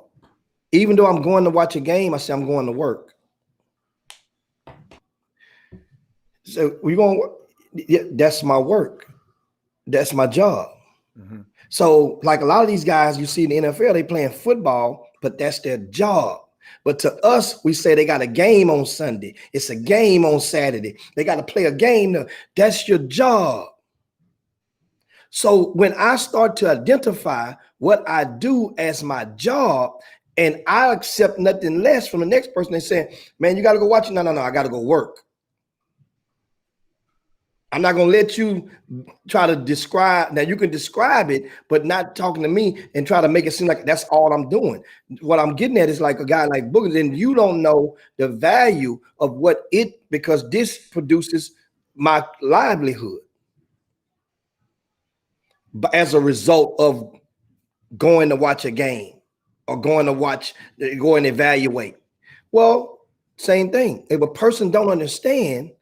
Even though I'm going to watch a game, I say I'm going to work. So we going, yeah, that's my work. That's my job. Mm-hmm. So like a lot of these guys you see in the NFL, they playing football, but that's their job. But to us, we say they got a game on Sunday. It's a game on Saturday. They got to play a game. That's your job. So when I start to identify what I do as my job, and I accept nothing less from the next person, they say, "Man, you got to go watch it." No, I got to go work. I'm not going to let you try to describe. Now you can describe it, but not talking to me and try to make it seem like that's all I'm doing. What I'm getting at is like a guy like Booger, then you don't know the value of what because this produces my livelihood. But as a result of going to watch a game or go and evaluate. Well, same thing. If a person don't understand,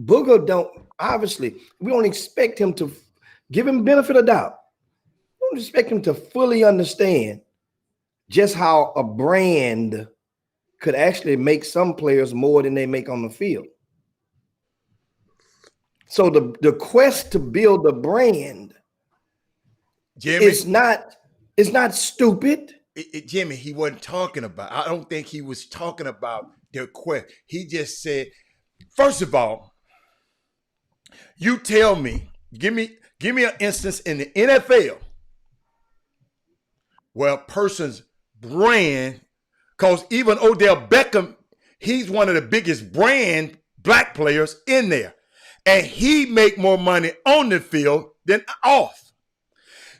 Booger don't, obviously, we don't expect him to give him benefit of doubt. We don't expect him to fully understand just how a brand could actually make some players more than they make on the field. So the quest to build a brand, Jimmy, it's not stupid. Jimmy, he wasn't talking about. I don't think he was talking about their quest. He just said, first of all, you tell me, give me an instance in the NFL where a person's brand, because even Odell Beckham, he's one of the biggest brand black players in there, and he make more money on the field than off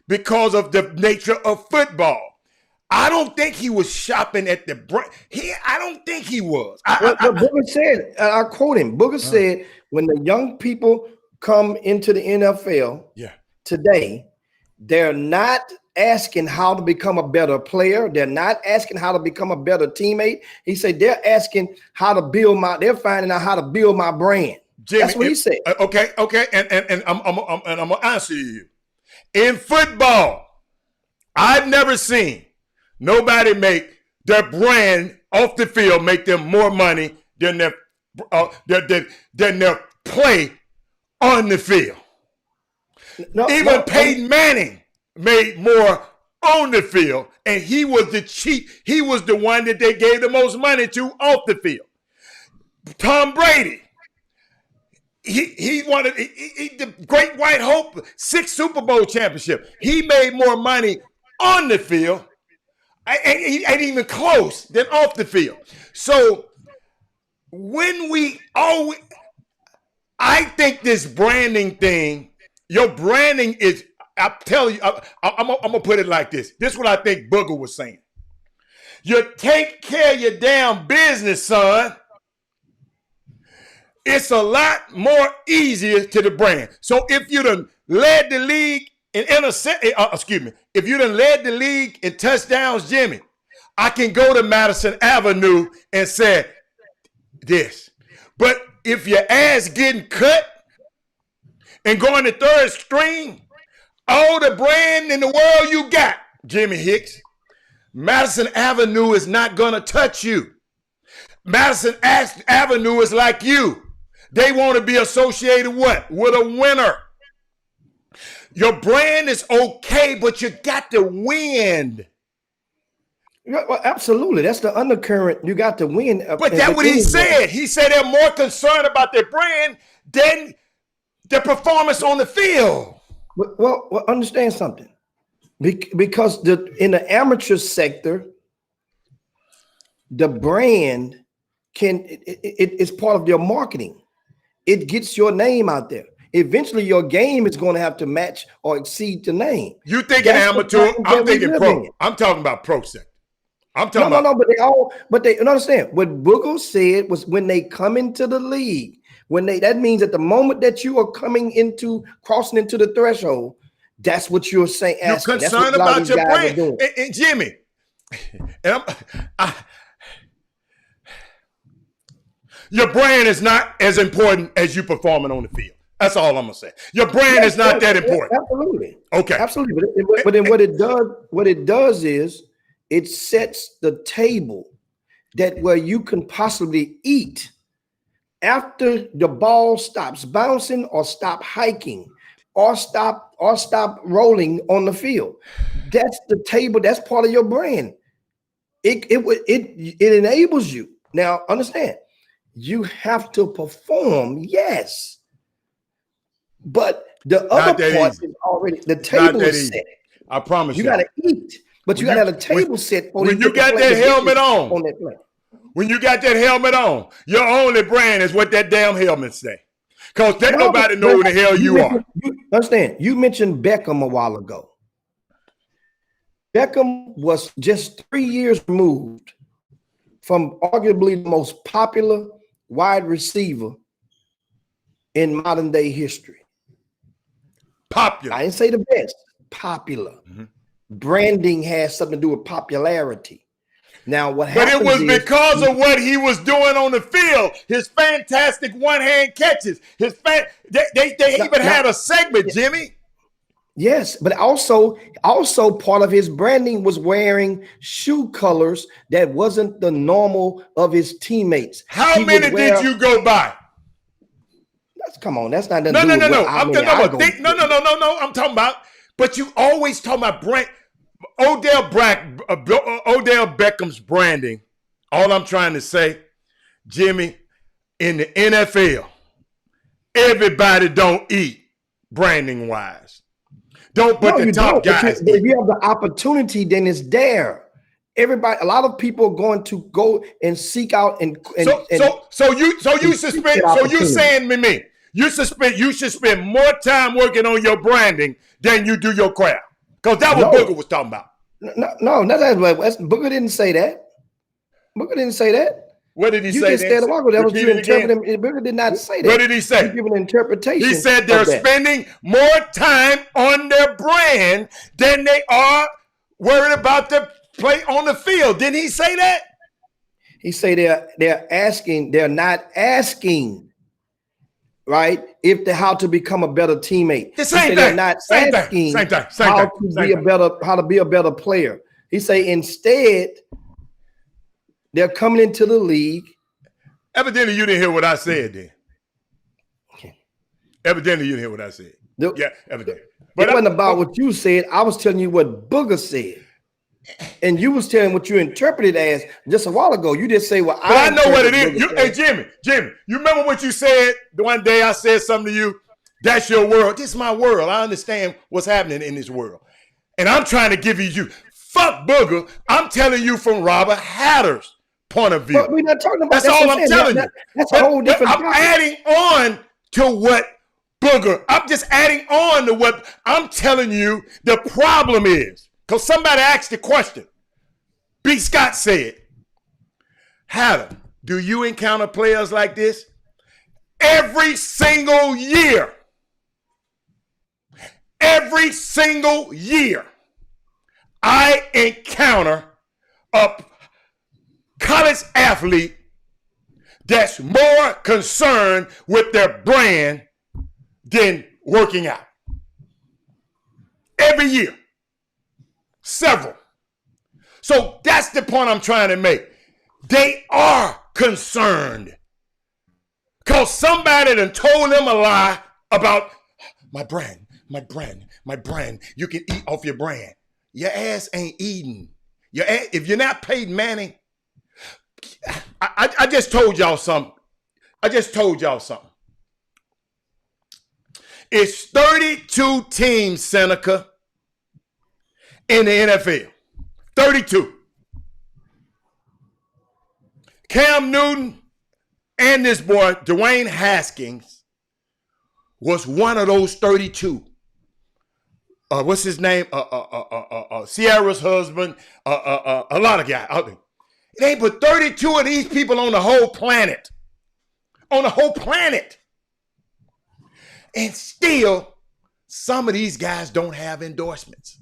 because of the nature of football. I don't think he was shopping at the brand. I don't think he was. What Booger said, I quote him. Booger said, when the young people come into the NFL today, they're not asking how to become a better player. They're not asking how to become a better teammate. He said they're asking how to they're finding out how to build my brand. Jimmy, that's what he said. Okay. And I'm gonna answer you. In football, I've never seen nobody make their brand off the field make them more money than their play on the field. Even Peyton Manning made more on the field, and he was the chief. He was the one that they gave the most money to off the field. Tom Brady, he wanted the Great White Hope, 6 Super Bowl championship. He made more money on the field, he ain't even close, than off the field. So when I think this branding thing, your branding is, I tell you, I'm gonna put it like this. This is what I think Booger was saying. You take care of your damn business, son. It's a lot more easier to the brand. So if you done led the league in if you done led the league in touchdowns, Jimmy, I can go to Madison Avenue and say this. But if your ass getting cut and going to third string, All the brand in the world you got, Jimmy Hicks, Madison Avenue is not going to touch you. Madison Avenue is like you. They want to be associated what? With a winner. Your brand is okay, but you got to win. Well, absolutely. That's the undercurrent. You got to win. But that's what he said. He said they're more concerned about their brand than their performance on the field. Well, understand something. Because in the amateur sector, the brand it's part of your marketing. It gets your name out there. Eventually, your game is going to have to match or exceed the name. You thinking amateur? I'm thinking pro. I'm talking about pro sector. I'm talking about but they understand what Boogle said was when they come into the league, that means at the moment that you are crossing into the threshold, that's what you're saying. You're concerned about your brand, and Jimmy. And your brand is not as important as you performing on the field. That's all I'm gonna say. Your brand is not that important. Absolutely. Okay. Absolutely. But then what it does is it sets the table that where you can possibly eat after the ball stops bouncing or stop hiking or stop rolling on the field. That's the table. That's part of your brand. It enables you. Now, understand, you have to perform, yes. But the other part is already, the table is set. I promise you. You got to eat. But you got to have a table set for when you got that helmet on that plane. When you got that helmet on, your only brand is what that damn helmet say. Because nobody know who the hell you are. Understand, you mentioned Beckham a while ago. Beckham was just 3 years removed from arguably the most popular wide receiver in modern day history. Popular. I didn't say the best. Popular. Mm-hmm. Branding has something to do with popularity. Now, what happened? But it was because of what he was doing on the field. His fantastic one-hand catches. They even had a segment, Jimmy. Yes, but also part of his branding was wearing shoe colors that wasn't the normal of his teammates. How many did you go by? Come on, that's not no. I'm talking about. But you always talk about brand. Odell Beckham's branding. All I'm trying to say, Jimmy, in the NFL, everybody don't eat branding wise. Don't put the top guys. If you have the opportunity, then it's there. Everybody, a lot of people are going to go and seek out and so you saying to me, you should spend more time working on your branding than you do your craft. Because that's what Booger was talking about. No, Booger didn't say that. Booger didn't say that. What did he say? You just said a while ago. That was you interpreting. Booger did not say that. What did he say? He gave an interpretation. He said they're spending more time on their brand than they are worried about the play on the field. Didn't he say that? He said they're not asking. Right? How to become a better teammate. The same thing. They're not asking how to be a better player. He say instead they're coming into the league. Evidently, you didn't hear what I said then. Okay. Evidently, you didn't hear what I said. Yeah, evidently. But it wasn't about what you said. I was telling you what Booger said. And you was telling what you interpreted as just a while ago. You just say, well, I know what it is. Hey, Jimmy, you remember what you said the one day I said something to you? That's your world. This is my world. I understand what's happening in this world. And I'm trying to give you fuck Booger. I'm telling you from Robert Hatter's point of view. But we're not talking about that's all I'm telling you. That's a whole different I'm adding on to what Booger. I'm just adding on to what I'm telling you the problem is. Because somebody asked the question. B. Scott said, Hatter, do you encounter players like this? Every single year. Every single year, I encounter a college athlete that's more concerned with their brand than working out. every year. Several. So that's the point I'm trying to make. They are concerned because somebody done told them a lie about my brand. You can eat off your brand. Your ass ain't eating. If you're not Peyton Manning, I just told y'all something. It's 32 teams, Seneca, in the NFL. 32. Cam Newton and this boy, Dwayne Haskins, was one of those 32. What's his name? Sierra's husband. A lot of guys out there. It ain't but 32 of these people on the whole planet. And still, some of these guys don't have endorsements.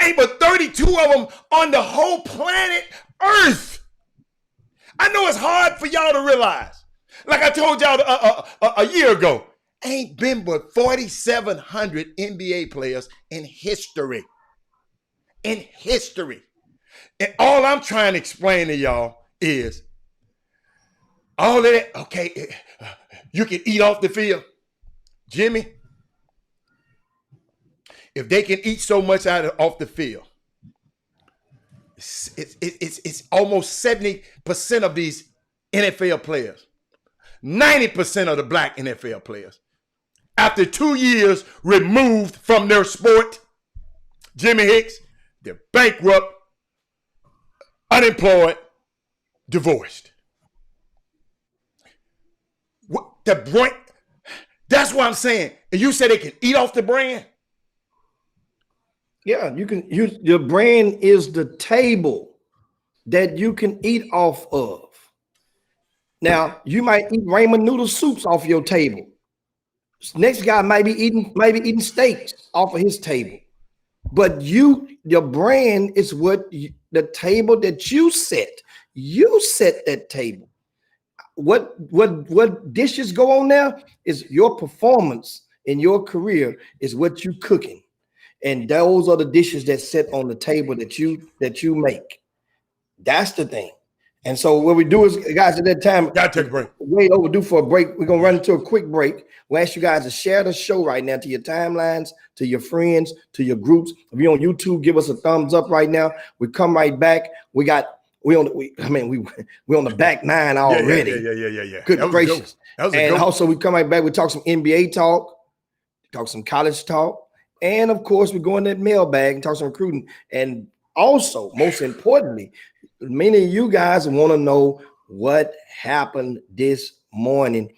Ain't but 32 of them on the whole planet Earth. I know it's hard for y'all to realize. Like I told y'all a year ago, ain't been but 4,700 NBA players in history. And all I'm trying to explain to y'all is, all of that, okay, you can eat off the field. Jimmy, if they can eat so much off the field, it's almost 70% of these NFL players, 90% of the black NFL players, after 2 years removed from their sport, Jimmy Hicks, they're bankrupt, unemployed, divorced. That's what I'm saying. And you say they can eat off the brand? Yeah, you can. Your brand is the table that you can eat off of. Now, you might eat ramen noodle soups off your table. Next guy might be eating steaks off of his table. But your brand is the table that you set. You set that table. What dishes go on there is your performance in your career is what you cooking. And those are the dishes that sit on the table that you make. That's the thing. And so what we do is, guys, at that time, gotta take a break. Way overdue for a break. We're gonna run into a quick break. We'll ask you guys to share the show right now to your timelines, to your friends, to your groups. If you're on YouTube, give us a thumbs up right now. We come right back. We're on the back nine already. Yeah. Good gracious. And also we come right back. We talk some NBA talk, talk some college talk, and of course we go in that mailbag and talk some recruiting. And also, most importantly, many of you guys want to know what happened this morning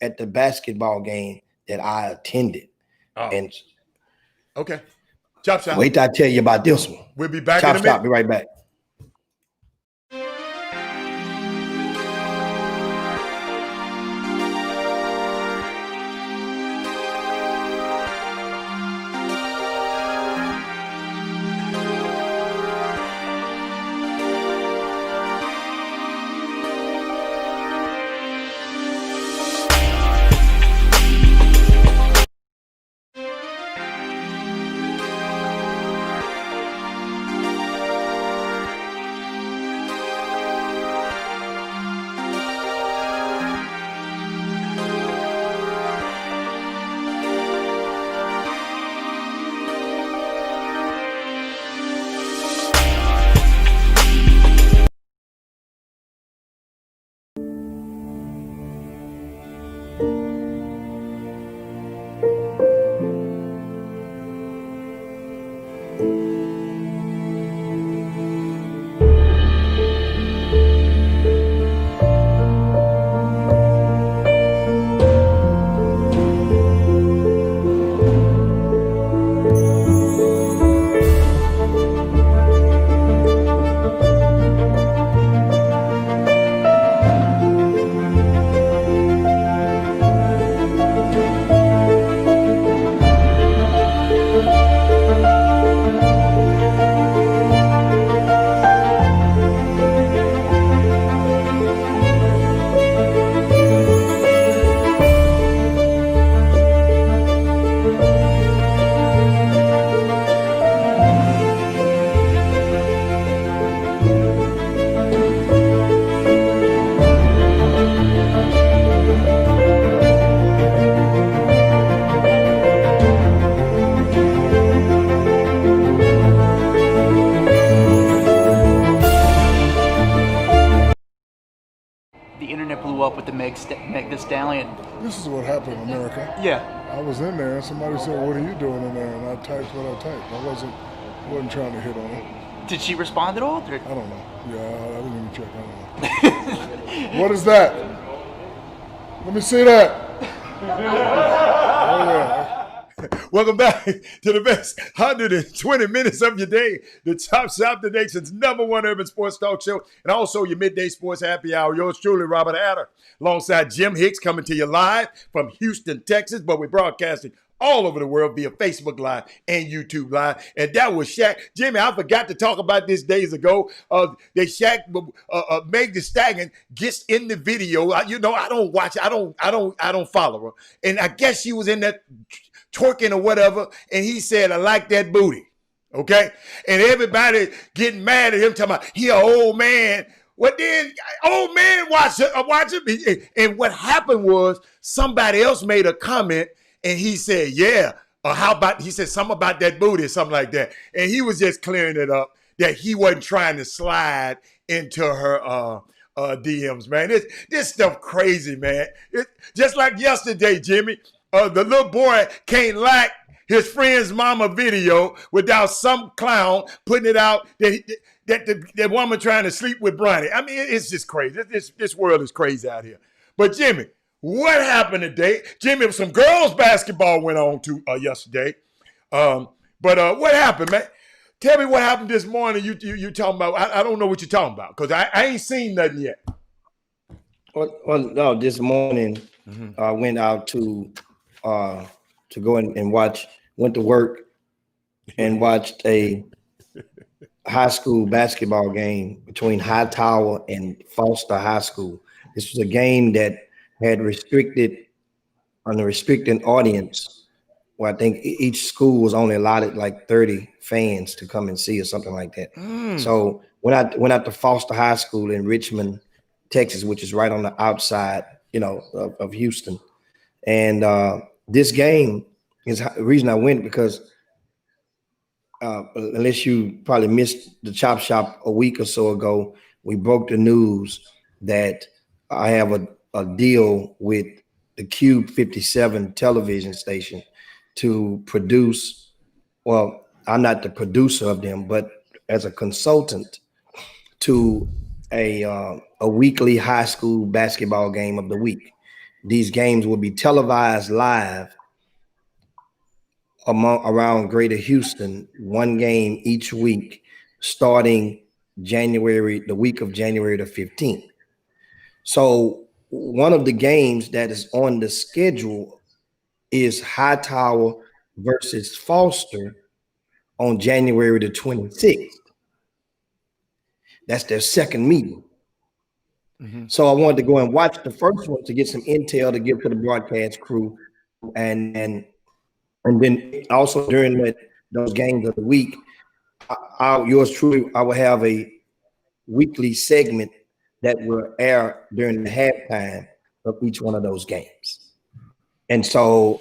at the basketball game that I attended. Oh. And okay, chop shop. Wait till I tell you about this one. We'll be back Chop in a minute. Stop. Be right back. Meg the Stallion. This is what happened in America. Yeah. I was in there and somebody said, "What are you doing in there?" And I typed what I typed. I wasn't trying to hit on her. Did she respond at all? I don't know. Yeah, I didn't even check. I don't know. What is that? Let me see that. Oh yeah. Welcome back to the best 120 minutes of your day, the Top Shop, the nation's #1 urban sports talk show, and also your midday sports happy hour. Yours truly, Robert Hatter, alongside Jim Hicks, coming to you live from Houston, Texas, but we're broadcasting all over the world via Facebook Live and YouTube Live. And that was Shaq. Jimmy, I forgot to talk about this days ago. That Shaq, Meg Thee Stallion gets in the video. I don't watch. I don't follow her, and I guess she was in that twerking or whatever, and he said, "I like that booty." Okay, and everybody getting mad at him, talking about he an old man. What then? Old man watch him. And what happened was somebody else made a comment, and he said, "Yeah." Or how about, he said something about that booty or something like that, and he was just clearing it up that he wasn't trying to slide into her DMs, man. This stuff crazy, man. Just like yesterday, Jimmy. The little boy can't like his friend's mama video without some clown putting it out that woman trying to sleep with Bronny. I mean, it's just crazy. This world is crazy out here. But Jimmy, what happened today? Jimmy, some girls basketball went on too yesterday. But what happened, man? Tell me what happened this morning. You talking about? I don't know what you're talking about because I ain't seen nothing yet. Well, no, this morning I went out to go and watch, went to work and watched a high school basketball game between Hightower and Foster High School. This was a game that had restricted audience. Well, I think each school was only allotted like 30 fans to come and see or something like that. So went out to Foster High School in Richmond, Texas, which is right on the outside, of Houston. And this game is the reason I went because unless you probably missed the Chop Shop a week or so ago, we broke the news that I have a deal with the Cube 57 television station to produce. Well, I'm not the producer of them, but as a consultant to a weekly high school basketball game of the week. These games will be televised live around Greater Houston, one game each week, starting the week of January the 15th. So one of the games that is on the schedule is Hightower versus Foster on January the 26th. That's their second meeting. So I wanted to go and watch the first one to get some intel to give to the broadcast crew, and then also during those games of the week, yours truly, I will have a weekly segment that will air during the halftime of each one of those games. And so,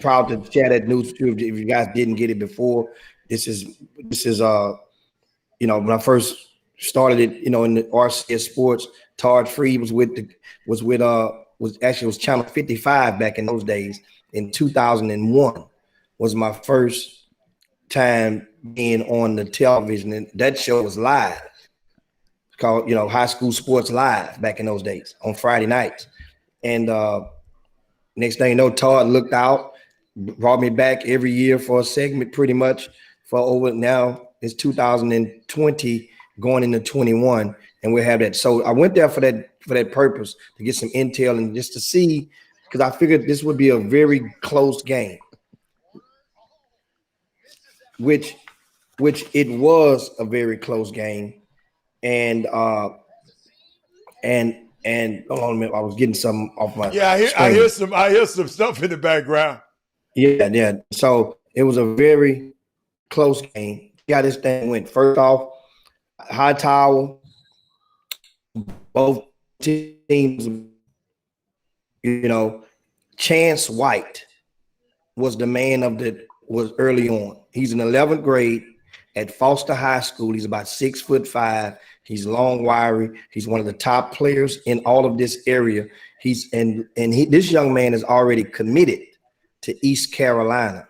proud to share that news with you. If you guys didn't get it before, this is when I first started it, in the RCS Sports, Todd Freed was Channel 55 back in those days. In 2001 was my first time being on the television, and that show was live. It's called, High School Sports Live back in those days on Friday nights. And next thing you know, Todd looked out, brought me back every year for a segment, pretty much for over now. It's 2020 going into 21, and we'll have that. So I went there for that purpose, to get some intel and just to see, because I figured this would be a very close game, which it was a very close game. And hold on a minute, I was getting something off my I hear some stuff in the background. Yeah. So it was a very close game. See how this thing went. First off, Hightower, both teams, Chance White was the man was early on. He's in 11th grade at Foster High School. He's about 6'5". He's long, wiry. He's one of the top players in all of this area. This young man is already committed to East Carolina.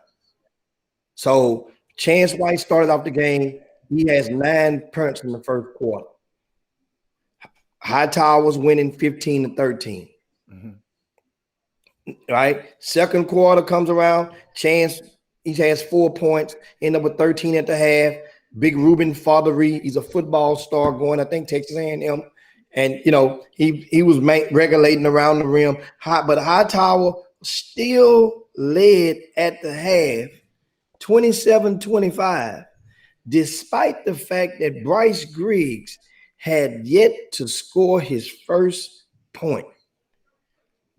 So Chance White started off the game. He has 9 punts in the first quarter. Hightower was winning 15-13. Right? Second quarter comes around. Chance, he has 4 points, end up with 13 at the half. Big Ruben Fathery, he's a football star going, I think, Texas A&M. And, you know, he was regulating around the rim. But Hightower still led at the half, 27-25, despite the fact that Bryce Griggs had yet to score his first point.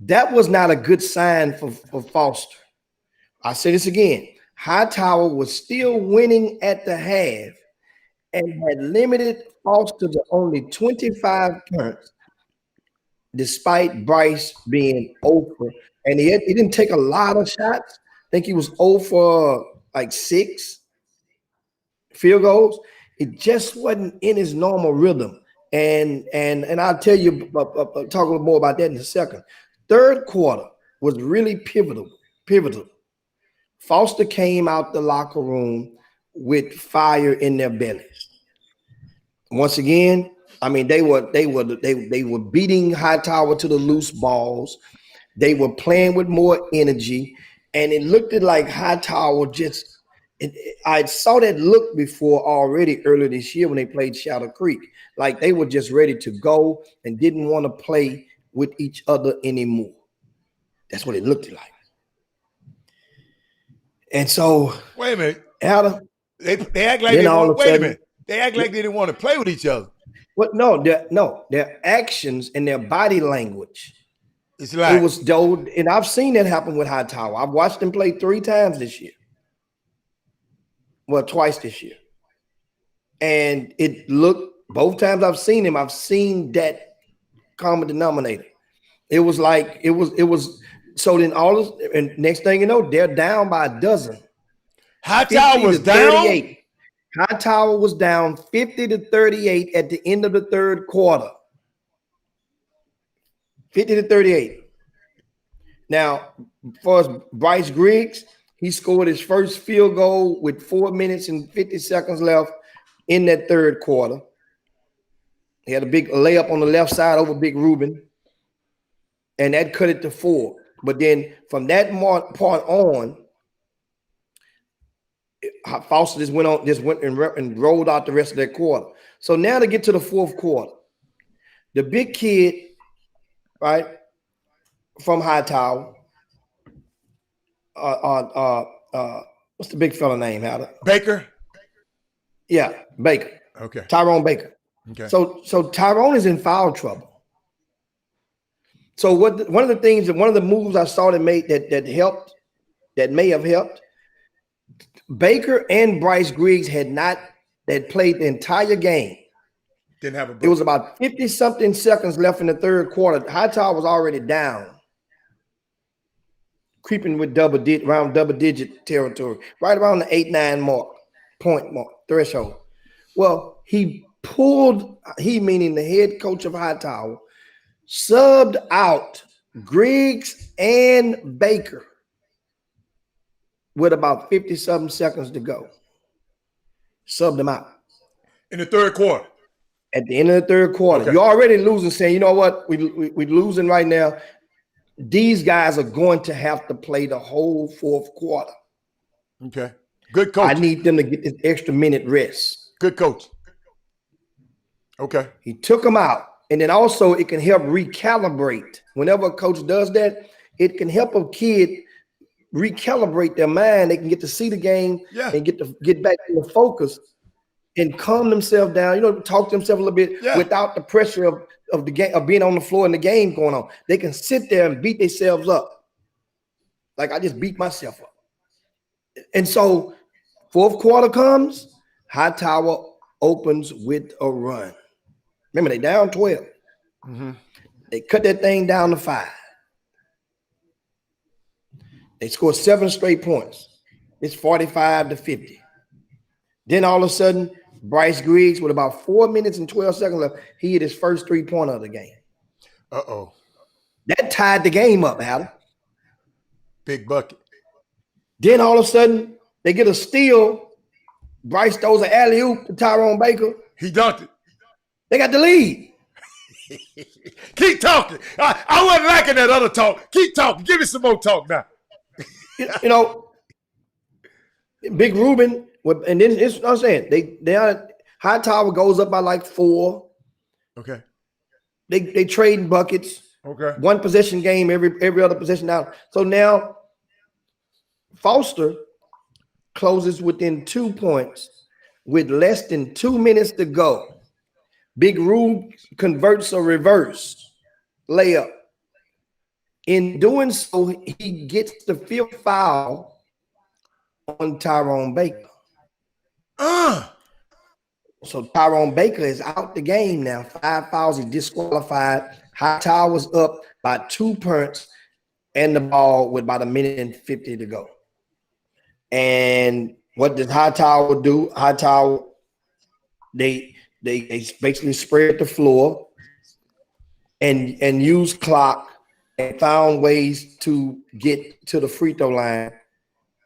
That was not a good sign for Foster. I say this again. Hightower was still winning at the half and had limited Foster to only 25 points, despite Bryce being over. And he didn't take a lot of shots. I think he was over like 6 field goals. It just wasn't in his normal rhythm. And I'll tell you, talk a little more about that in a second. Third quarter was really pivotal. Foster came out the locker room with fire in their bellies. Once again, I mean, they were beating Hightower to the loose balls. They were playing with more energy, and it looked like Hightower just. I saw that look before already earlier this year when they played Shadow Creek. Like they were just ready to go and didn't want to play with each other anymore. That's what it looked like. And so, wait a minute, Adam, they act like they want. Wait a minute, they act like they didn't want to play with each other. What? No, their actions and their body language. It's like it was dope, and I've seen that happen with Hightower. I've watched him play 3 times this year. Well, twice this year. And it looked, both times I've seen him, I've seen that common denominator. It was so then and next thing you know, they're down by a dozen. Hightower was down. Hightower was down 50-38 at the end of the third quarter. 50-38. Now, for Bryce Griggs, he scored his first field goal with 4 minutes and 50 seconds left in that third quarter. He had a big layup on the left side over Big Ruben, and that cut it to 4. But then from that point on, Foster just went and rolled out the rest of that quarter. So now to get to the fourth quarter, the big kid, right, from Hightower, what's the big fella name? Baker. Yeah, Baker. Okay. Tyrone Baker. Okay. So Tyrone is in foul trouble. So one of the moves I saw that may have helped. Baker and Bryce Griggs had played the entire game. Didn't have a break. It was about 50-something seconds left in the third quarter. Hightower was already down, creeping with around double-digit territory, right around the 8-9 point mark, threshold. Well, meaning the head coach of Hightower, subbed out Griggs and Baker with about 50-something seconds to go. Subbed them out. In the third quarter. At the end of the third quarter. Okay. You're already losing, saying, you know what, we're losing right now. These guys are going to have to play the whole fourth quarter. Okay. Good coach. I need them to get this extra minute rest. Good coach. Okay. He took them out. And then also it can help recalibrate. Whenever a coach does that, it can help a kid recalibrate their mind. They can get to see the game and get back to the focus and calm themselves down, talk to themselves a little bit without the pressure of the game, of being on the floor and the game going on. They can sit there and beat themselves up. Like I just beat myself up. And so fourth quarter comes, Hightower opens with a run. Remember, they down 12. Mm-hmm. They cut that thing down to 5. They scored 7 straight points. It's 45-50. Then all of a sudden, Bryce Griggs, with about 4 minutes and 12 seconds left, he hit his first 3-pointer of the game. Uh-oh. That tied the game up, Adam. Big bucket. Then all of a sudden, they get a steal. Bryce throws an alley-oop to Tyrone Baker. He dunked it. They got the lead. Keep talking. I wasn't liking that other talk. Keep talking. Give me some more talk now. You know, Big Ruben, and then it's what I'm saying. They are Hightower goes up by like 4. Okay. They trading buckets. Okay. One possession game every other possession now. So now Foster closes within 2 points with less than 2 minutes to go. Big Rube converts a reverse layup. In doing so, he gets the 5th foul on Tyrone Baker. So Tyrone Baker is out the game now. 5 fouls, he's disqualified. Hightower's up by 2 points and the ball with about 1:50 to go. And what does Hightower do? Hightower, they basically spread the floor and use clock and found ways to get to the free throw line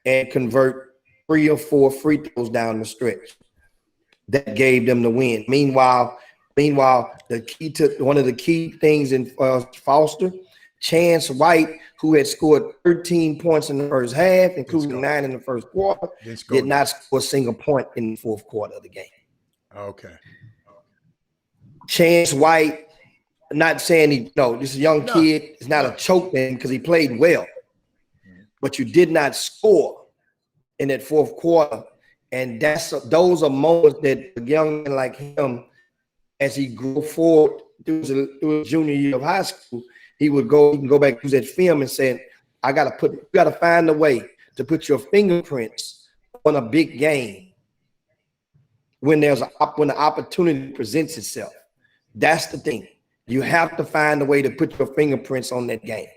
and convert 3 or 4 free throws down the stretch. That gave them the win. Meanwhile, one of the key things in Foster, Chance White, who had scored 13 points in the first half, including 9 in the first quarter, did not score a single point in the fourth quarter of the game. Okay. Chance White, not saying this is a young kid. It's not a choke thing because he played well, but you did not score in that fourth quarter. And those are moments that a young man like him, as he grew forward through his junior year of high school, he can go back to that film and say, you got to find a way to put your fingerprints on a big game when the opportunity presents itself. That's the thing. You have to find a way to put your fingerprints on that game.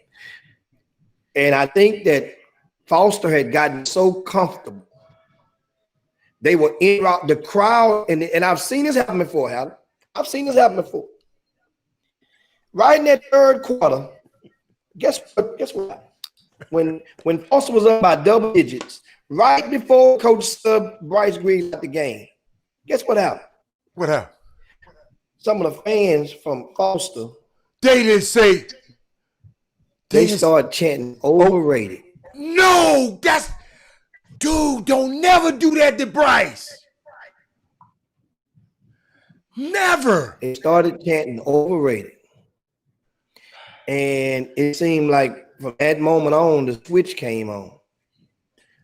And I think that Foster had gotten so comfortable. They were in the crowd, and I've seen this happen before, Hal. I've seen this happen before. Right in that third quarter, guess what? When Foster was up by double digits, right before Coach Sub Bryce Griggs got the game, guess what happened? What happened? Some of the fans from Foster, they didn't say. They started chanting overrated. No, dude, don't never do that to Bryce. Never. They started chanting overrated. And it seemed like from that moment on, the switch came on.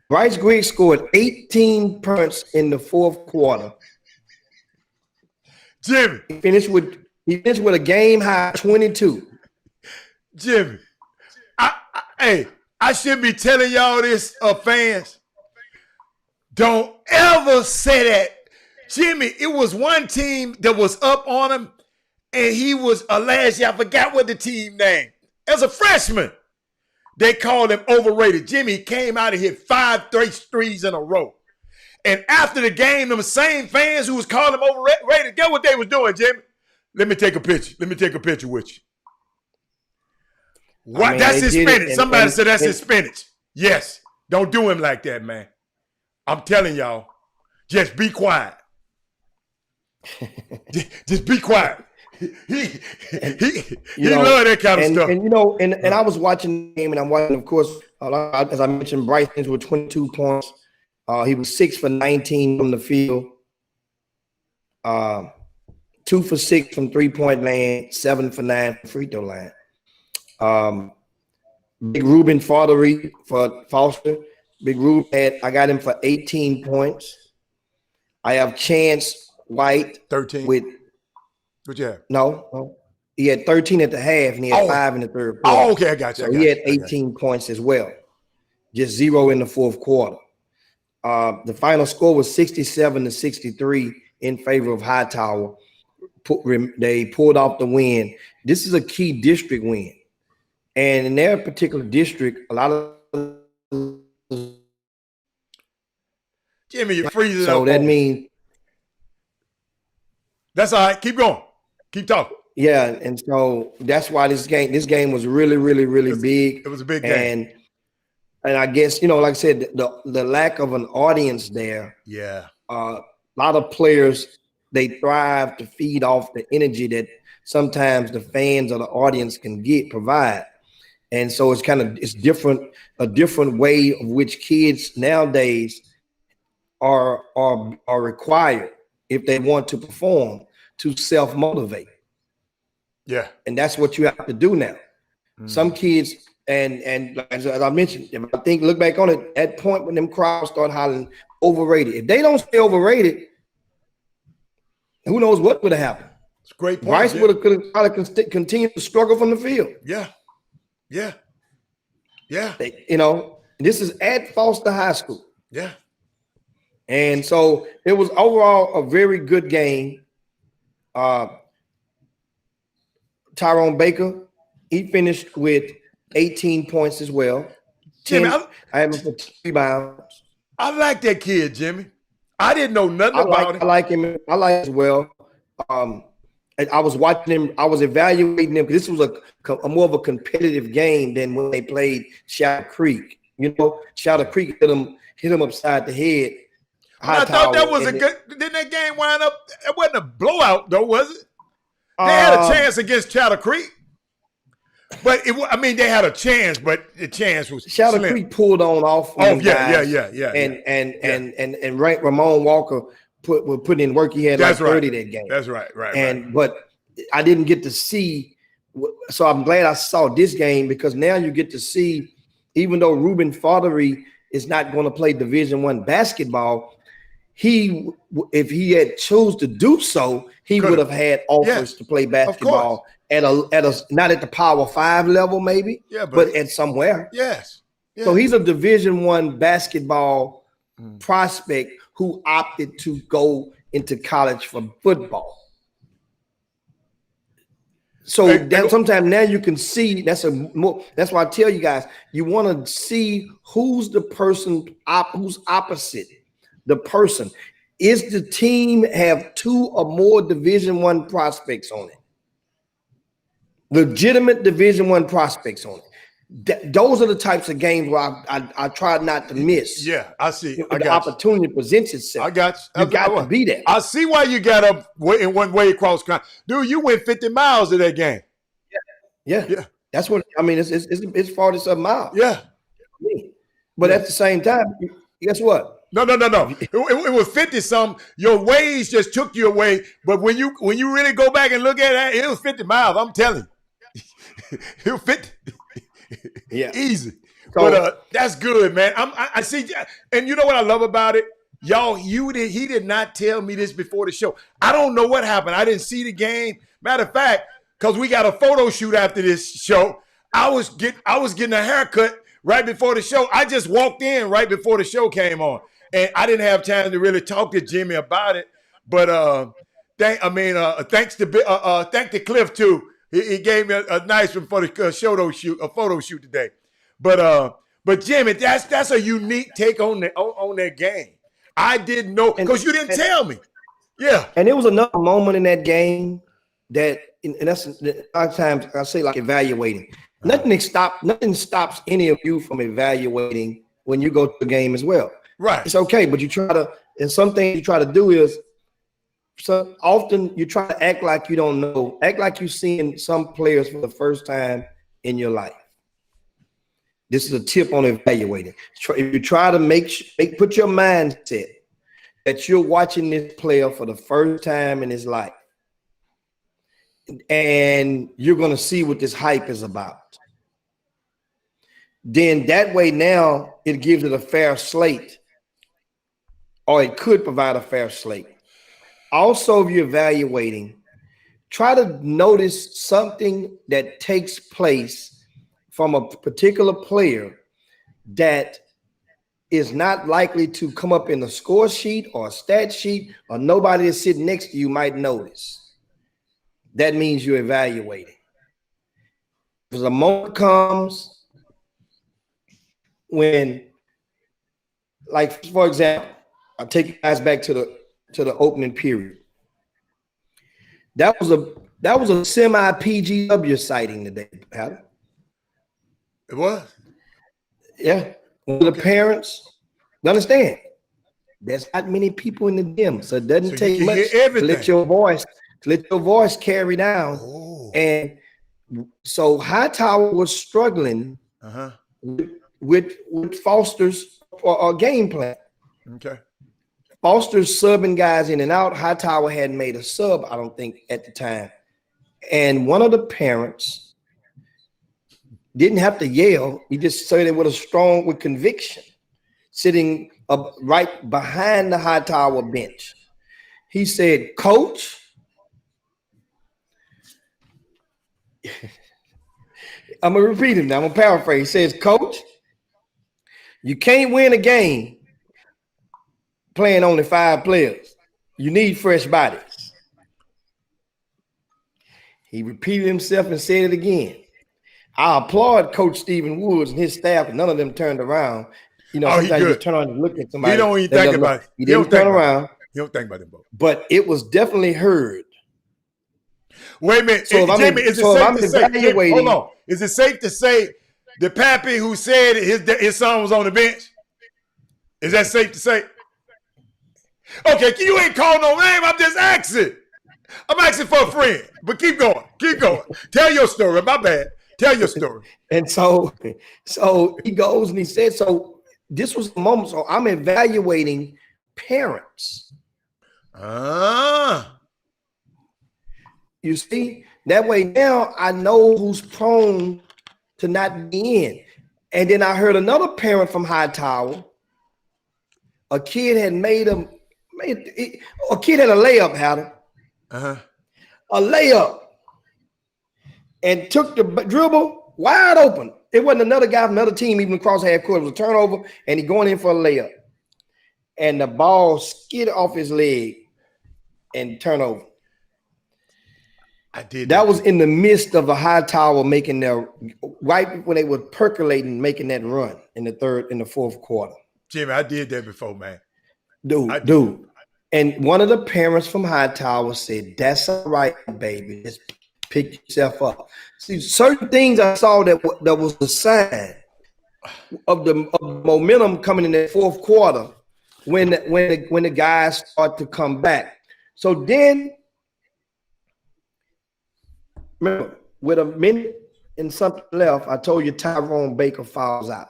Bryce Griggs scored 18 points in the fourth quarter. Jimmy. He finished with a game high 22. Jimmy, I shouldn't be telling y'all this, fans. Don't ever say that. Jimmy, it was one team that was up on him, and he was last year. I forgot what the team name. As a freshman, they called him overrated. Jimmy came out and hit 5 threes in a row. And after the game, them same fans who was calling him overrated, get what they was doing, Jimmy? Let me take a picture. Let me take a picture with you. What? I mean, that's his spinach. Somebody said that's his spinach. Yes. Don't do him like that, man. I'm telling y'all, just be quiet. just be quiet. He love that kind of stuff. And I was watching the game, and I'm watching, of course, as I mentioned, Bryce with 22 points. He was 6 for 19 from the field, 2 for 6 from 3-point land, 7 for 9 from free throw line. Big Ruben Fardery for Foster. Big Ruben I got him for 18 points. I have Chance White 13 with. What you have? No. He had 13 at the half, and he had 5 in the third quarter. Oh, okay, I got you. So he had 18 points as well. Just 0 in the fourth quarter. The final score was 67-63 in favor of Hightower. They pulled off the win. This is a key district win. And in their particular district, a lot of Jimmy, you're freezing so up. That means That's all right. Keep going. Keep talking. Yeah, and so that's why this game was really, really, really big. It was a big game. And I guess, like I said, the lack of an audience there. Yeah. A lot of players, they thrive to feed off the energy that sometimes the fans or the audience can provide. And so it's different, a different way of which kids nowadays are required, if they want to perform, to self-motivate. Yeah. And that's what you have to do now. Some kids, and as I mentioned, if I look back on it, at point when them crowds start hollering overrated, if they don't stay overrated, who knows what would have happened? It's a great point. Bryce would have probably continued to struggle from the field. Yeah. Yeah. Yeah. This is at Foster High School. Yeah. And so it was overall a very good game. Tyrone Baker, he finished with 18 points as well. Jimmy, I have him for 2 rebounds. I like that kid, Jimmy. I didn't know nothing about him. I like him. I like him as well. And I was watching him. I was evaluating him because this was a more of a competitive game than when they played Shadow Creek. Shadow Creek hit him upside the head. I thought that was a good. Didn't that game wind up? It wasn't a blowout, though, was it? They had a chance against Shadow Creek, but they had a chance, but the chance was Shadow slim. Creek pulled off. Oh yeah. And Ramon Walker put in work. He had That's like 30 right. that game. That's right. But I didn't get to see. So I'm glad I saw this game, because now you get to see, even though Ruben Foddery is not going to play Division I basketball, if he had chose to do so, he would have had offers to play basketball at a not at the Power 5 level, maybe, but at somewhere. Yes. So he's a Division I basketball prospect who opted to go into college for football. So sometimes now you can see that's why I tell you guys, you want to see who's the person who's opposite the person. Is the team have 2 or more Division I prospects on it? Legitimate Division I prospects on it. Those are the types of games where I try not to miss. Yeah, I see. The opportunity presents itself. I got you. You got to be there. I see why you got up in one way across country. Dude, you went 50 miles to that game. Yeah. That's what I mean. It's 40-something miles. Yeah. But at the same time, guess what? No. It was 50-something. Your ways just took you away. But when you really go back and look at it, it was 50 miles. I'm telling you. It was 50. Yeah. Easy. But that's good, man. I see. And you know what I love about it? Y'all, he did not tell me this before the show. I don't know what happened. I didn't see the game. Matter of fact, because we got a photo shoot after this show, I was getting a haircut right before the show. I just walked in right before the show came on. And I didn't have time to really talk to Jimmy about it, but thanks to Cliff too. He gave me a nice one for the photo shoot today. But Jimmy, that's a unique take on that game. I didn't know because you didn't tell me. Yeah, and there was another moment in that game and that's a lot of times I say like evaluating. Nothing stops any of you from evaluating when you go to the game as well. Right. It's okay, but some things you try to do is, so often you try to act like you don't know, act like you're seeing some players for the first time in your life. This is a tip on evaluating. If you try to put your mindset that you're watching this player for the first time in his life, and you're going to see what this hype is about. Then that way now it gives it a fair slate, or it could provide a fair slate. Also, if you're evaluating, try to notice something that takes place from a particular player that is not likely to come up in the score sheet or a stat sheet, or nobody that's sitting next to you might notice. That means you're evaluating. Because a moment comes when, like, for example, I'll take you guys back to the opening period. That was a semi PGW sighting today, Adam. It was. Yeah. One of the parents, you understand, there's not many people in the gym, so it doesn't So you take can hear much to everything. let your voice carry down. Oh. And so Hightower was struggling with Foster's game plan. Okay. Foster's subbing guys in and out. Hightower hadn't made a sub, I don't think, at the time. And one of the parents didn't have to yell. He just said it with conviction, sitting up right behind the Hightower bench. He said, "Coach," I'm gonna repeat him now. I'm gonna paraphrase. He says, "Coach, you can't win a game playing only 5 players. You need fresh bodies." He repeated himself and said it again. I applaud Coach Stephen Woods and his staff, and none of them turned around. You know, sometimes you just turn on and look at somebody. He don't even think about it. He didn't turn around. He don't think about them both. But it was definitely heard. Wait a minute. So Jamie, is it safe to say? Jamie, hold on. Is it safe to say the pappy who said his son was on the bench? Is that safe to say? Okay, you ain't calling no name. I'm just asking. I'm asking for a friend. But keep going. Keep going. Tell your story. My bad. Tell your story. And so he goes and he said, so this was the moment. So I'm evaluating parents. You see, that way now I know who's prone to not be in. And then I heard another parent from Hightower. A kid had a layup, Hatter. A layup. And took the dribble wide open. It wasn't another guy from another team even across half court. It was a turnover, and he going in for a layup. And the ball skid off his leg and turnover. I did. That was in the midst of a Hightower making their right when they were percolating, making that run in the fourth quarter. Jimmy, I did that before, man. Dude. And one of the parents from Hightower said, "That's all right, baby. Just pick yourself up." See, certain things I saw that was a sign of the momentum coming in that fourth quarter when the guys start to come back. So then, remember, with a minute and something left, I told you Tyrone Baker fouls out.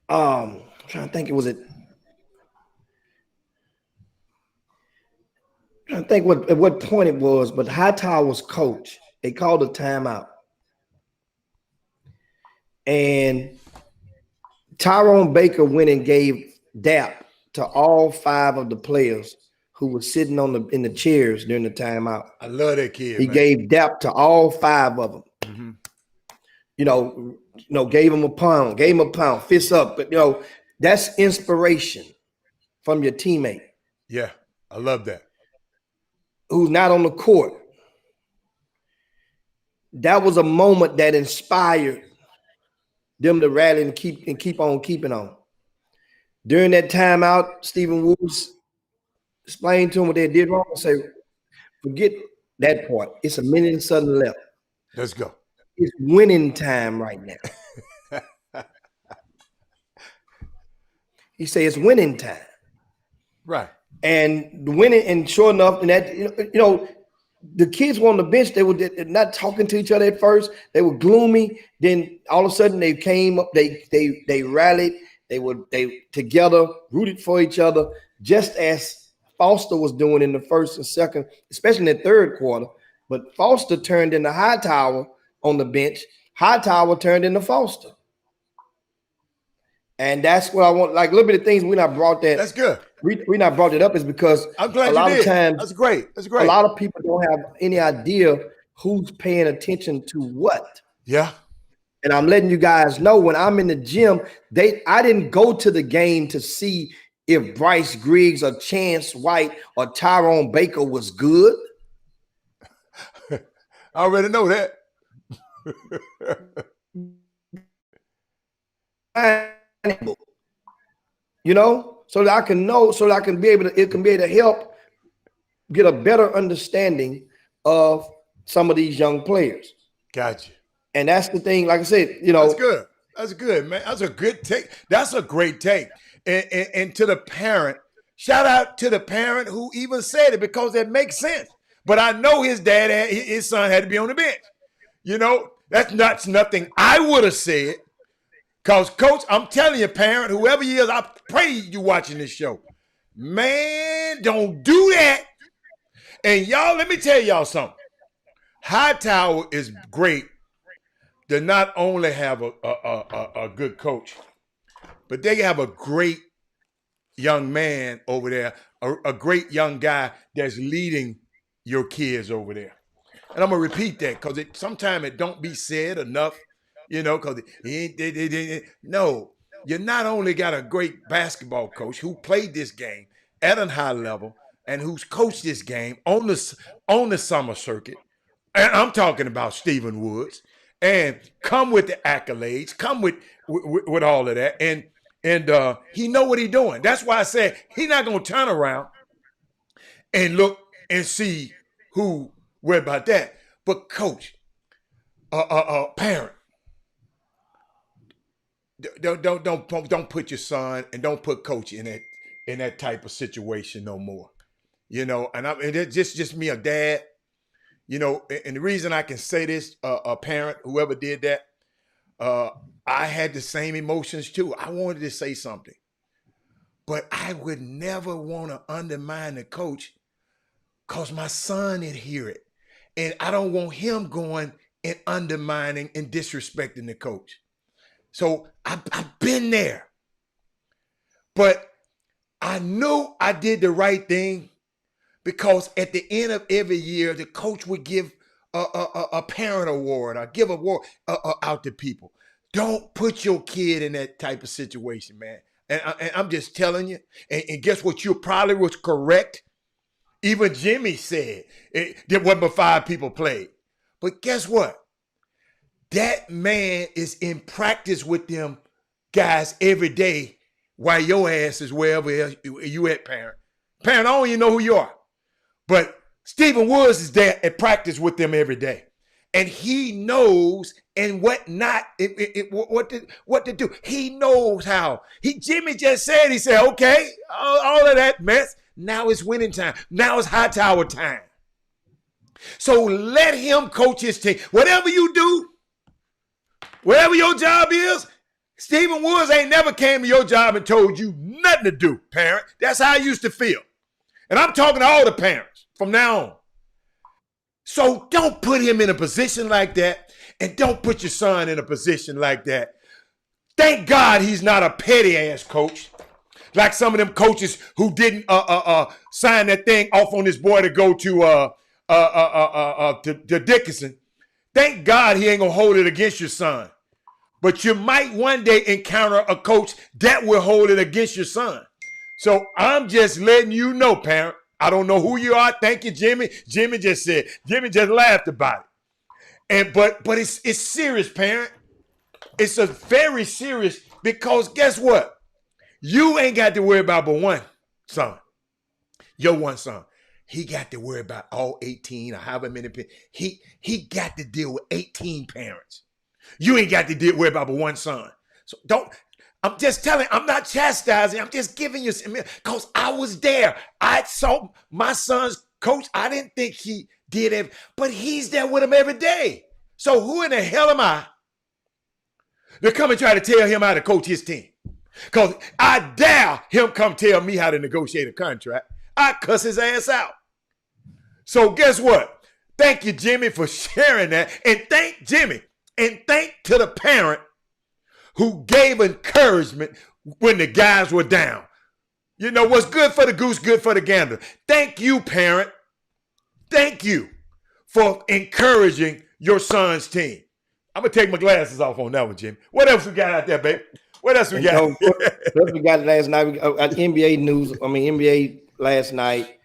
I'm trying to think, at what point it was, but Hightower's coach, they called a timeout. And Tyrone Baker went and gave dap to all 5 of the players who were sitting in the chairs during the timeout. I love that kid. He gave dap to all 5 of them. Mm-hmm. Gave him a pound, fists up. But that's inspiration from your teammate. Yeah, I love that. Who's not on the court. That was a moment that inspired them to rally and keep on keeping on. During that timeout, Stephen Woods explained to them what they did wrong and say, forget that part. It's a minute and something left. Let's go. It's winning time right now. He said it's winning time. Right. And winning, and sure enough, and that the kids were on the bench. They were not talking to each other at first. They were gloomy. Then all of a sudden they came up. They rallied. They together rooted for each other, just as Foster was doing in the first and second, especially in the third quarter. But Foster turned into Hightower on the bench. Hightower turned into Foster. And that's what I want. Like a little bit of things we not brought that. That's good. We not brought it up is because I'm glad a lot you did. of times That's great. That's great. A lot of people don't have any idea who's paying attention to what. Yeah. And I'm letting you guys know when I'm in the gym, I didn't go to the game to see if Bryce Griggs or Chance White or Tyrone Baker was good. I already know that. You know, so that I can know, so that I can be able to, it can be able to help get a better understanding of some of these young players. Gotcha. And that's the thing, like I said, That's good. That's good, man. That's a good take. That's a great take. And to the parent, shout out to the parent who even said it, because it makes sense. But I know his son had to be on the bench. That's nothing I would have said. Because, Coach, I'm telling you, parent, whoever you is, I pray you watching this show. Man, don't do that. And y'all, let me tell y'all something. Hightower is great to not only have a good coach, but they have a great young man over there, a great young guy that's leading your kids over there. And I'm going to repeat that because sometimes it don't be said enough, because no, you not only got a great basketball coach who played this game at a high level and who's coached this game on the summer circuit, and I'm talking about Stephen Woods, and come with the accolades, come with all of that, and he know what he's doing. That's why I said he's not going to turn around and look and see who worried about that. But coach, parent, don't put your son and don't put coach in that type of situation no more. And it's just me, a dad. And the reason I can say this, a parent, whoever did that, I had the same emotions too. I wanted to say something, but I would never want to undermine the coach because my son would hear it. And I don't want him going and undermining and disrespecting the coach. So I've been there. But I knew I did the right thing, because at the end of every year, the coach would give a parent award or give award out to people. Don't put your kid in that type of situation, man. And I'm just telling you. And guess what? You probably was correct. Even Jimmy said there wasn't but 5 people played. But guess what? That man is in practice with them guys every day while your ass is wherever you at, parent. Parent, I don't even know who you are. But Stephen Woods is there at practice with them every day. And he knows and what to do. He knows how. Jimmy just said, he said, okay, all of that mess, now it's winning time. Now it's Hightower time. So let him coach his team. Whatever you do, whatever your job is, Stephen Woods ain't never came to your job and told you nothing to do, parent. That's how I used to feel. And I'm talking to all the parents from now on. So don't put him in a position like that, and don't put your son in a position like that. Thank God he's not a petty ass coach, like some of them coaches who didn't sign that thing off on this boy to go to Dickinson. Thank God he ain't gonna hold it against your son. But you might one day encounter a coach that will hold it against your son. So I'm just letting you know, parent. I don't know who you are. Thank you, Jimmy. Jimmy just laughed about it. But it's serious, parent. It's a very serious, because guess what? You ain't got to worry about but one son. Your one son. He got to worry about all 18 or however many people. He got to deal with 18 parents. You ain't got to worry about but one son. So I'm just telling, I'm not chastising. I'm just giving you some, because I was there. I saw my son's coach. I didn't think he did it, but he's there with him every day. So who in the hell am I to come and try to tell him how to coach his team? Because I dare him come tell me how to negotiate a contract. I cuss his ass out. So guess what? Thank you, Jimmy, for sharing that. And thank Jimmy. And thank to the parent who gave encouragement when the guys were down. You know, what's good for the goose, good for the gander. Thank you, parent. Thank you for encouraging your son's team. I'm going to take my glasses off on that one, Jimmy. What else we got out there, baby? What else we got? What we got last night, NBA news. NBA last night,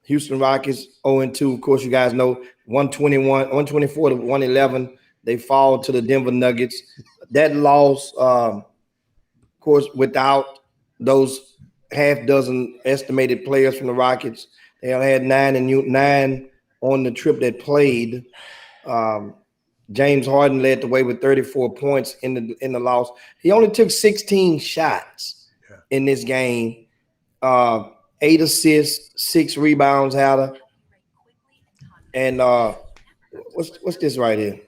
Houston Rockets 0-2. Of course, you guys know 124 to 111. They fall to the Denver Nuggets. That loss, of course, without those half dozen estimated players from the Rockets. They only had nine on the trip that played. James Harden led the way with 34 points in the loss. He only took 16 shots in this game. 8 assists, 6 rebounds, Hatter. And what's this right here?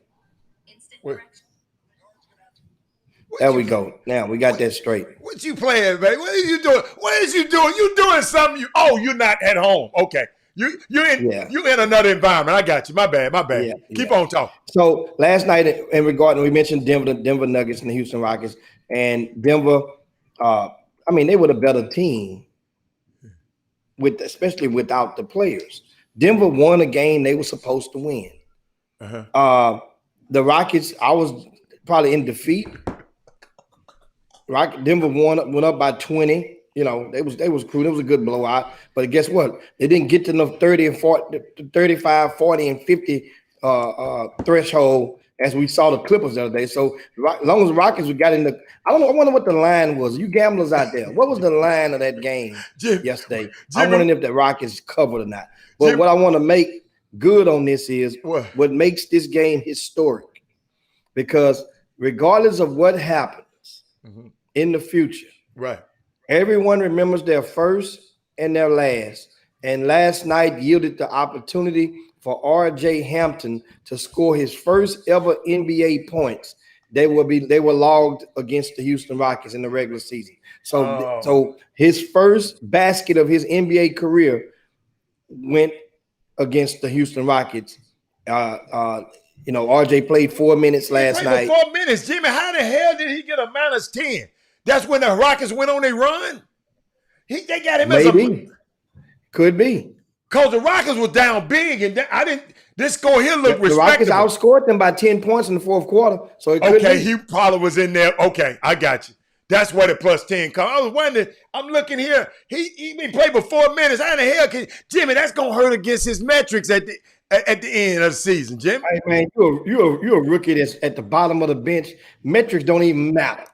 There we go. Now we got that straight. What you playing, man? What are you doing? What is you doing? You doing something? You're not at home. Okay. You're in another environment. I got you. My bad. Yeah, Keep on talking. So last night, we mentioned Denver Nuggets and the Houston Rockets, and Denver. They were the better team, especially without the players. Denver won a game they were supposed to win. The Rockets, I was probably in defeat. Denver went up by 20. They was cool. It was a good blowout. But guess what? They didn't get to enough 30 and 40, 35, 40, and 50 threshold as we saw the Clippers the other day. So as long as the Rockets got in I wonder what the line was. You gamblers out there, what was the line of that game yesterday? I'm wondering if the Rockets covered or not. But what I want to make good on this is what makes this game historic. Because regardless of what happens in the future, right? Everyone remembers their first and their last. And last night yielded the opportunity for R.J. Hampton to score his first ever NBA points. They were logged against the Houston Rockets in the regular season. So his first basket of his NBA career went against the Houston Rockets. R.J. played 4 minutes last night. 4 minutes, Jimmy. How the hell did he get a -10? That's when the Rockets went on a run. They got him maybe. Could be. Because the Rockets were down big, and this score here looked respectable. The Rockets outscored them by 10 points in the fourth quarter. So it could be. He probably was in there. Okay, I got you. That's where the +10 comes. I was wondering, I'm looking here. He played for 4 minutes. How the hell Jimmy, that's going to hurt against his metrics at the end of the season, Jimmy. Hey, man, you're a rookie that's at the bottom of the bench. Metrics don't even matter.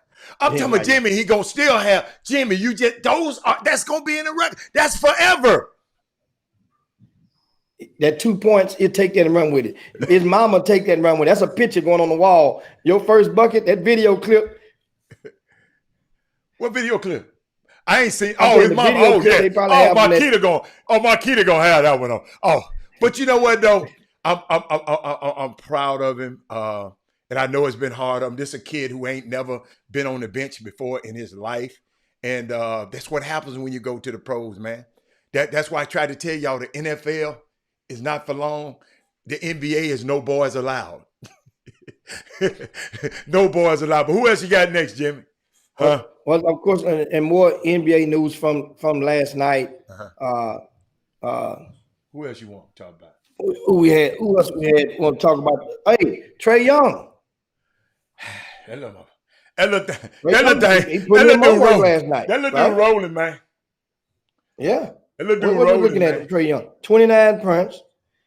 I'm talking about Jimmy. He gonna still have Jimmy. That's gonna be in the record. That's forever. That 2 points, he'll take that and run with it. His mama take that and run with it. That's a picture going on the wall. Your first bucket, that video clip. What video clip? I ain't seen. His mama. Marquita gonna have that one on. But you know what though? I'm proud of him. And I know it's been hard. This is a kid who ain't never been on the bench before in his life. And that's what happens when you go to the pros, man. That's why I try to tell y'all the NFL is not for long. The NBA is no boys allowed. No boys allowed. But who else you got next, Jimmy? Well, of course, and more NBA news from last night. Who else you want to talk about? Who else we had want to talk about? Hey, Trae Young. That little dude rolling, man. Yeah. That little dude what rolling, looking man. at Trae Young? 29 points.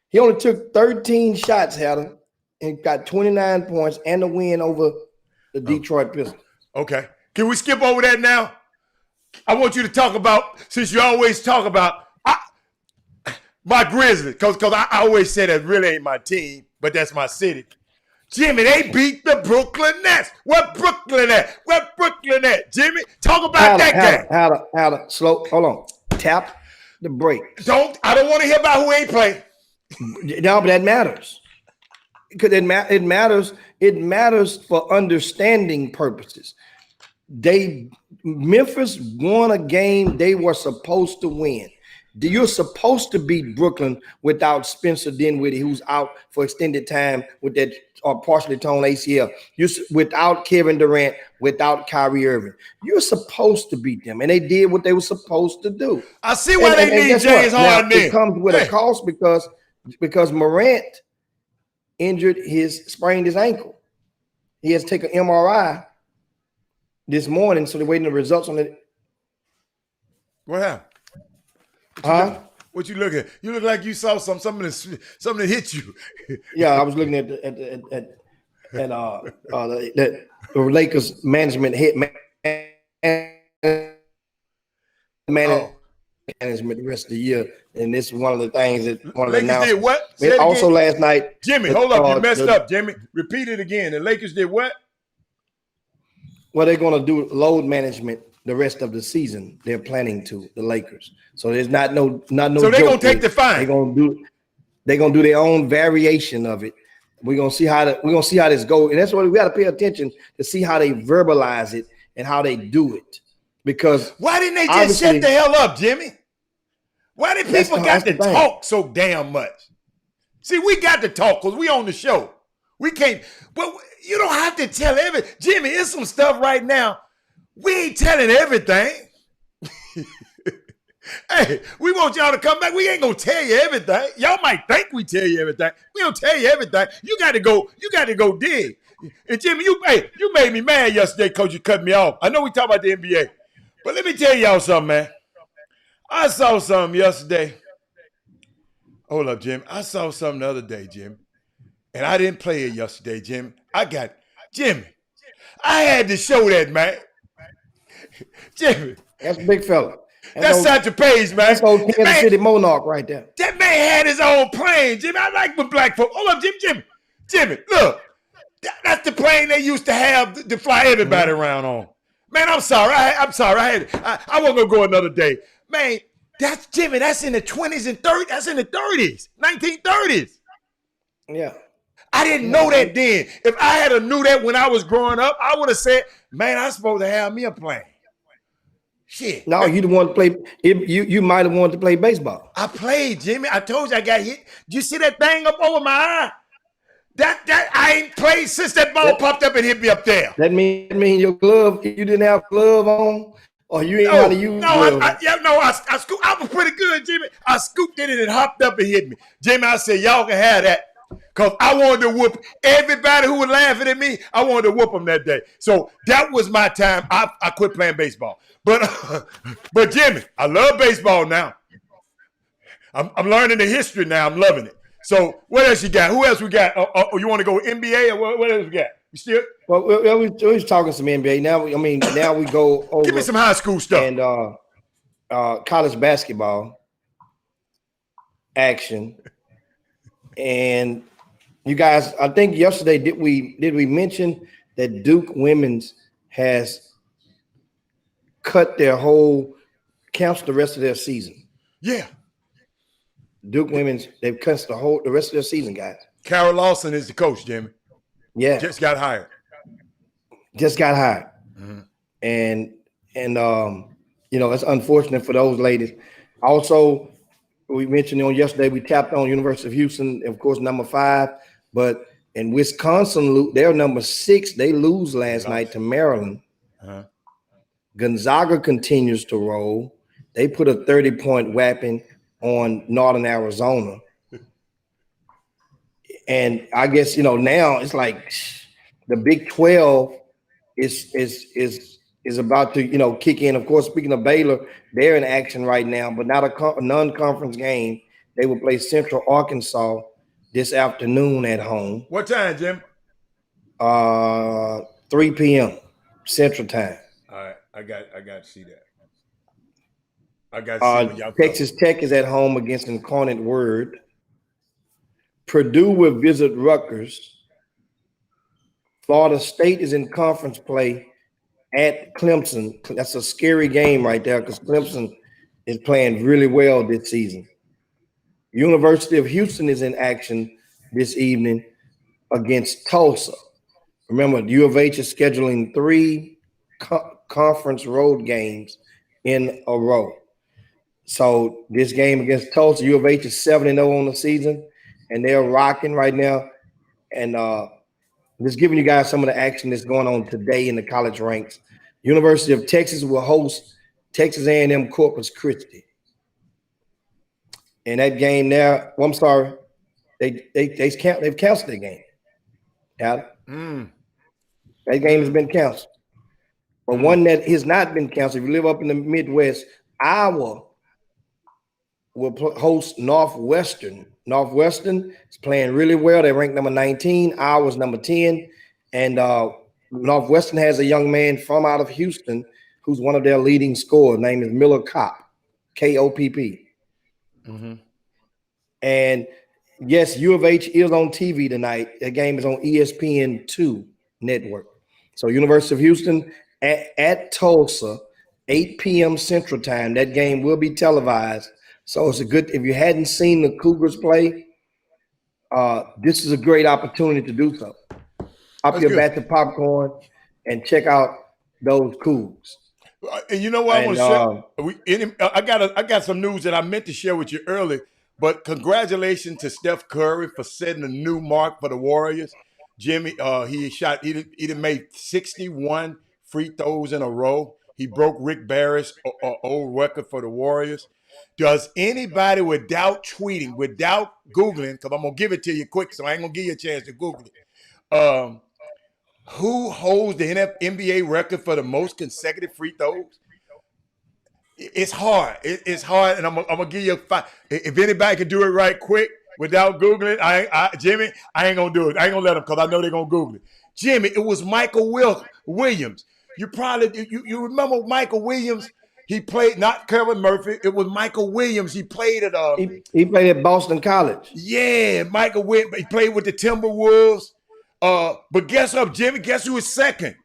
He only took 13 shots, Hatter, and got 29 points and a win over the Detroit Pistons. Okay. Can we skip over that now? I want you to talk about, since you always talk about my Grizzlies, because I always say that really ain't my team, but that's my city. Jimmy, they beat the Brooklyn Nets. What Brooklyn at? Jimmy, talk about that game. Hatter, slow. Hold on. Tap the brakes. I don't want to hear about who ain't playing. No, but that matters. Because it matters. It matters for understanding purposes. Memphis won a game they were supposed to win. You're supposed to beat Brooklyn without Spencer Dinwiddie, who's out for extended time with that partially torn ACL. Without Kevin Durant, without Kyrie Irving. You're supposed to beat them, and they did what they were supposed to do. I see why they need James Harden. It comes with a cost because Morant sprained his ankle. He has to take an MRI this morning, so they're waiting the results on it. What happened? What you look at? You look like you saw something that hit you. Yeah, I was looking at the Lakers management hit man. management the rest of the year, and this is one of the things that one of the Lakers announcements. did what? Say it Also again. last night, Jimmy, hold up, you messed up, Jimmy. Repeat it again. The Lakers did what? Well, they're going to do load management the rest of the season. They're planning to, the Lakers. So there's not no. So they're gonna take the fine. They're gonna do their own variation of it. We're gonna see how this goes, and that's why we got to pay attention to see how they verbalize it and how they do it. Because why didn't they just shut the hell up, Jimmy? Why did people got to talk so damn much? See, we got to talk because we on the show. We can't, but you don't have to tell everything. Jimmy, it's some stuff right now. We ain't telling everything. Hey, we want y'all to come back. We ain't gonna tell you everything. Y'all might think we tell you everything. We don't tell you everything. You got to go dig. And Jimmy, you made me mad yesterday because you cut me off. I know we talk about the NBA, but let me tell y'all something, man. I saw something yesterday. Hold up, Jim. I saw something the other day, Jim. And I didn't play it yesterday, Jim. Jimmy. I had to show that, man. Jimmy. That's a big fella. That's such a page, man. That's old Kansas City Monarch right there. That man had his own plane, Jimmy. I like when black folk. Hold up, Jimmy, look. That's the plane they used to have to fly everybody around on. Man, I'm sorry. I wasn't gonna go another day. Man, that's Jimmy. That's in the 20s and 30s. That's in the 30s, 1930s. Yeah. I didn't know that then. If I had knew that when I was growing up, I would have said, man, I'm supposed to have me a plane. Shit. No, you the one to play. You might have wanted to play baseball. I played, Jimmy. I told you I got hit. Did you see that thing up over my eye? That I ain't played since that ball popped up and hit me up there. That mean your glove, you didn't have glove on, or you ain't how to use glove. I scooped. I was pretty good, Jimmy. I scooped it and it hopped up and hit me. Jimmy, I said, y'all can have that. Because I wanted to whoop everybody who was laughing at me. I wanted to whoop them that day. So that was my time. I quit playing baseball. But Jimmy, I love baseball now. I'm learning the history now. I'm loving it. So what else you got? Who else we got? You want to go NBA or what else we got? You still? Well, we was talking some NBA. Now we go over. Give me some high school stuff. And college basketball action. And you guys, I think yesterday did we mention that Duke women's has cut their whole cancel the rest of their season? Yeah. Duke women's, they've cut the rest of their season, guys. Carol Lawson is the coach, Jimmy. Yeah. Just got hired. Mm-hmm. And it's unfortunate for those ladies. Also, we mentioned on yesterday, we tapped on University of Houston, of course, number 5, but in Wisconsin, they're number 6. They lose last night to Maryland. Uh-huh. Gonzaga continues to roll. They put a 30-point whapping on Northern Arizona. And I guess, now it's like the Big 12 is about to, kick in. Of course, speaking of Baylor, they're in action right now, but not a non-conference game. They will play Central Arkansas this afternoon at home. What time, Jim? 3 p.m. Central Time. All right, I got to see that. I got to see when y'all Texas Tech is at home against Incarnate Word. Purdue will visit Rutgers. Florida State is in conference play at Clemson. That's a scary game right there because Clemson is playing really well this season. University of Houston is in action this evening against Tulsa. Remember, U of H is scheduling 3 conference road games in a row. So this game against Tulsa, U of H is 7-0 on the season, and they're rocking right now. And just giving you guys some of the action that's going on today in the college ranks. University of Texas will host Texas A&M Corpus Christi. And that game there, well, I'm sorry, they've canceled the game. Yeah. That game has been canceled. But one that has not been canceled, if you live up in the Midwest, Iowa will host Northwestern. Northwestern is playing really well. They rank number 19. Iowa's number 10. And Northwestern has a young man from out of Houston who's one of their leading scorers. Name is Miller Kopp, Kopp. Mm-hmm. And yes, U of H is on TV tonight. The game is on ESPN2 network. So University of Houston at Tulsa, 8 p.m. Central Time. That game will be televised. So it's a good, if you hadn't seen the Cougars play, this is a great opportunity to do so. Pop your batch of popcorn and check out those Cougs. And you know what I want to share? I got some news that I meant to share with you earlier. But congratulations to Steph Curry for setting a new mark for the Warriors. Jimmy, he done made 61 free throws in a row. He broke Rick Barrett's old record for the Warriors. Does anybody without tweeting, without Googling, because I'm going to give it to you quick, so I ain't going to give you a chance to Google it. Who holds the NBA record for the most consecutive free throws? It's hard. It's hard, and I'm gonna give you a 5. If anybody can do it right quick without Googling, Jimmy, I ain't gonna do it. I ain't gonna let them because I know they're gonna Google it. Jimmy, it was Michael Williams. You probably you remember Michael Williams? He played not Kevin Murphy. It was Michael Williams. He played at he played at Boston College. Yeah, Michael Williams. He played with the Timberwolves. But guess what, Jimmy? Guess who is second?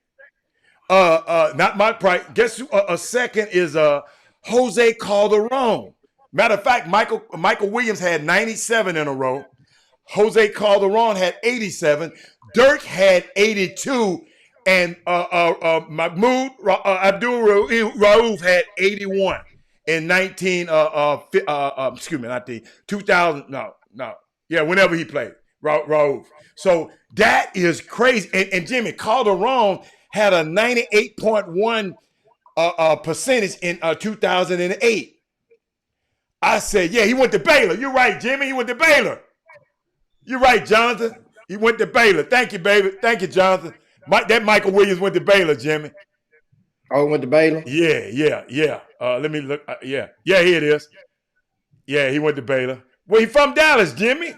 Not Mike Price. Guess who? Second is Jose Calderon. Matter of fact, Michael Williams had 97 in a row. Jose Calderon had 87. Dirk had 82, and Mahmoud Abdul-Rauf had 81 in 2000. Yeah, whenever he played Rauf. So that is crazy. And Jimmy, Calderon had a 98.1 percentage in 2008. I said, yeah, he went to Baylor. You're right, Jimmy. He went to Baylor. You're right, Jonathan. He went to Baylor. Thank you, baby. Thank you, Jonathan. That Michael Williams went to Baylor, Jimmy. Oh, he went to Baylor? Yeah. Let me look. Yeah, here it is. Yeah, he went to Baylor. Well, he from Dallas, Jimmy.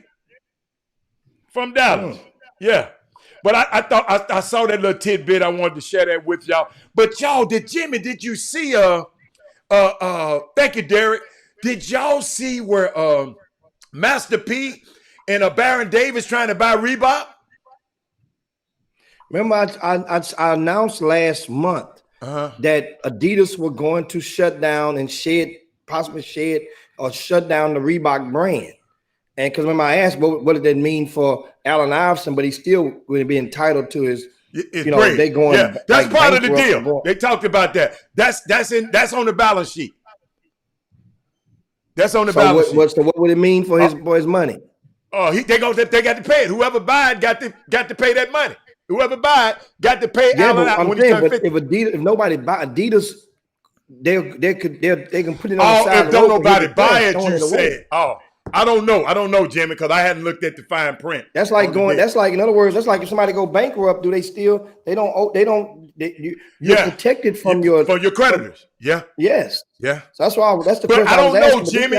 From Dallas. Yeah. But I thought I saw that little tidbit. I wanted to share that with y'all. But y'all, did you see thank you, Derek. Did y'all see where Master P and Baron Davis trying to buy Reebok? Remember, I announced last month that Adidas were going to shut down and possibly shed or shut down the Reebok brand. And because remember, I asked what did that mean for Allen Iverson, but he still would be entitled to his. They going. Yeah, that's like part of the deal. They talked about that. That's on the balance sheet. That's on the balance sheet. So what would it mean for his money? They got to pay it. Whoever buy it got to pay that money. Whoever buy it got to pay. Yeah, but I'm saying, but if nobody buy Adidas, they can put it on the side. If don't nobody buy it, you said. I don't know, Jimmy, because I hadn't looked at the fine print. That's like going. That's like, in other words, that's like if somebody go bankrupt, do they still? You're protected from your creditors. Yeah. Yes. Yeah. So that's why. That's the. But I don't know, Jimmy.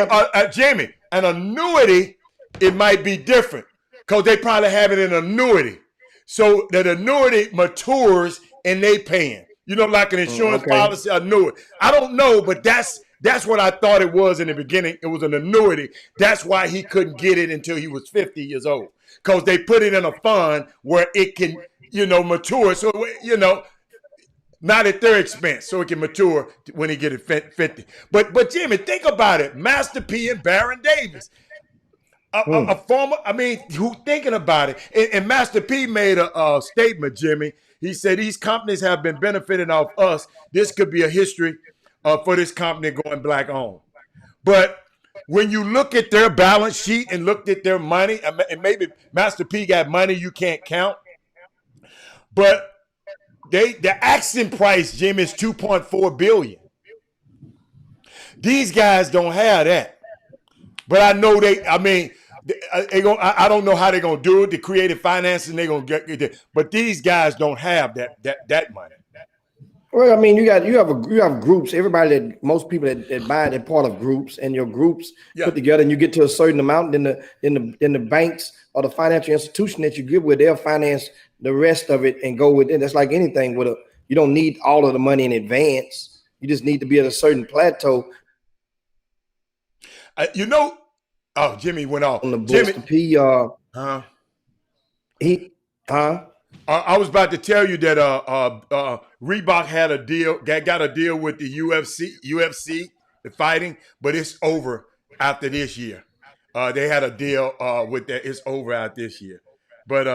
Jimmy, an annuity, it might be different because they probably have it in annuity, so that annuity matures and they paying. Like an insurance policy annuity. I don't know, but that's what I thought it was in the beginning. It was an annuity. That's why he couldn't get it until he was 50 years old. Because they put it in a fund where it can, mature. So, not at their expense. So it can mature when he get it 50. But Jimmy, think about it. Master P and Baron Davis. A former, who thinking about it. And Master P made a statement, Jimmy. He said, these companies have been benefiting off us. This could be a history for this company going black owned. But when you look at their balance sheet and looked at their money, and maybe Master P got money you can't count, but the asking price, Jim, is $2.4 billion. These guys don't have that. But I know I don't know how they're gonna do it. The creative financing they're gonna get it, but these guys don't have that money. Well, you have groups. Everybody most people that buy, they're part of groups, and your groups put together, and you get to a certain amount. Then the banks or the financial institution that you give with, they'll finance the rest of it and go with it. That's like anything you don't need all of the money in advance. You just need to be at a certain plateau. You know, oh, Jimmy went off. On the Jimmy, Master P, huh? I was about to tell you that Reebok had a deal, got a deal with the UFC, the fighting, but it's over after this year. They had a deal with that. It's over out this year. But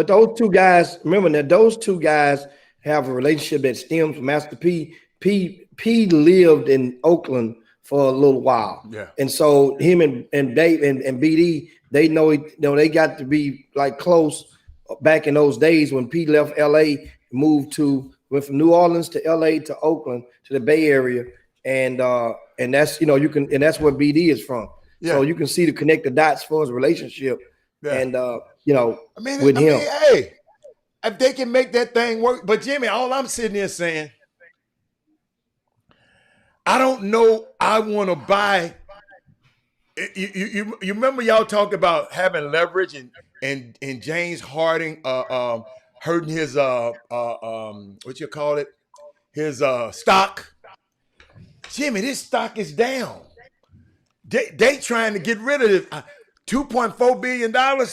those two guys, remember that those two guys have a relationship that stems from Master P. P lived in Oakland for a little while. Yeah. And so him and Dave and BD, they know they got to be like close back in those days when P left LA, went from New Orleans to LA to Oakland to the Bay Area. And that's and that's where BD is from. Yeah. So you can see the connect the dots for his relationship. Yeah. And with him. Hey, if they can make that thing work. But Jimmy, all I'm sitting here saying, I don't know. I want to buy. You remember y'all talked about having leverage and James Harden hurting his what you call it, his stock. Jimmy, this stock is down. They trying to get rid of it. $2.4 billion. I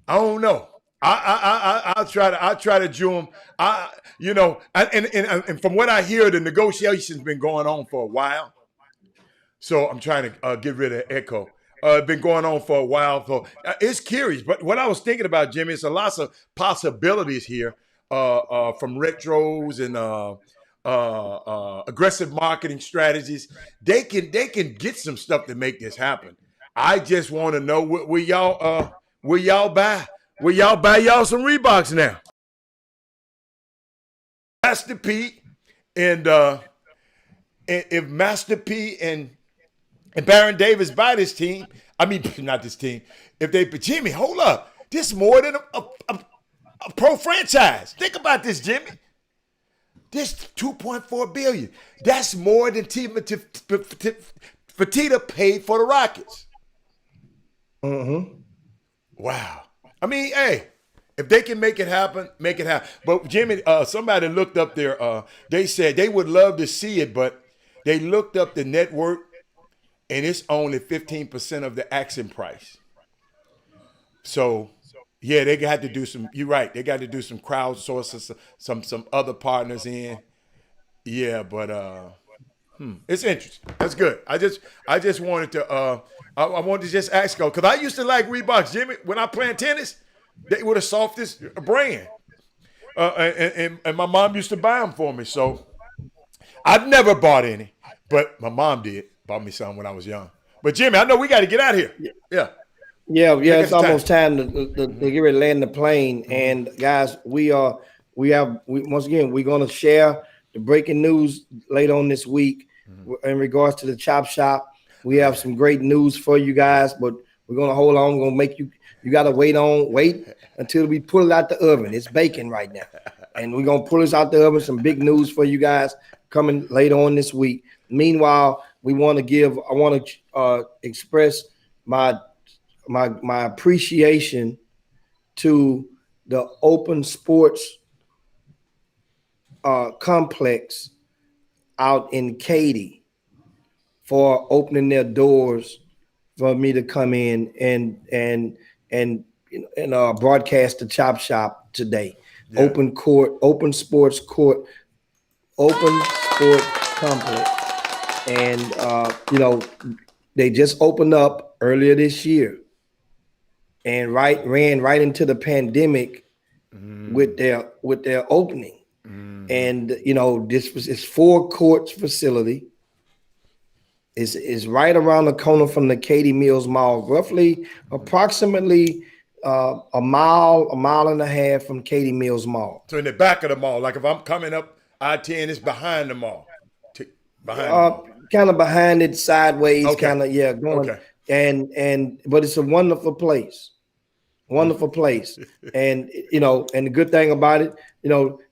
don't know. I'll try to jew them. And from what I hear, the negotiation's been going on for a while. So I'm trying to get rid of echo. It's been going on for a while. So it's curious. But what I was thinking about, Jimmy, is a lots of possibilities here from retros and aggressive marketing strategies. They can get some stuff to make this happen. I just want to know will y'all buy y'all some Reeboks now? Master P and if Master P and Baron Davis buy this team, I mean not this team. If they, Jimmy, hold up, this is more than a pro franchise. Think about this, Jimmy. This $2.4 billion. That's more than Fertitta paid for the Rockets. Mm-hmm. Wow. I mean, hey, if they can make it happen, make it happen. But Jimmy, somebody looked up there. They said they would love to see it, but they looked up the network, and it's only 15% of the asking price. So, yeah, they got to do some. You're right. They got to do some crowdsourcing, some other partners in. Yeah, but it's interesting. That's good. I just wanted to. I wanted to just ask because I used to like Reeboks, Jimmy. When I played tennis, they were the softest brand, and my mom used to buy them for me. So I've never bought any, but my mom did. Bought me some when I was young. But Jimmy, I know we got to get out of here. Yeah. It's almost time to get ready to land the plane. Mm-hmm. And guys, once again we're going to share the breaking news later on this week in regards to the Chop Shop. We have some great news for you guys, but we're going to hold on. We're going to make you got to wait until we pull it out the oven. It's baking right now. And we're going to pull this out the oven. Some big news for you guys coming later on this week. Meanwhile, I want to express my appreciation to the Open Sports complex out in Katy for opening their doors for me to come in and broadcast the Chop Shop today. Yeah. Open Sports complex. And they just opened up earlier this year and ran right into the pandemic with their opening. And it's 4 courts facility. It's right around the corner from the Katy Mills Mall, approximately a mile and a half from Katy Mills Mall. So in the back of the mall, like if I'm coming up I-10, it's behind the mall. Kind of behind it, sideways, okay. Kind of going. Okay. But it's a wonderful place. And and the good thing about it,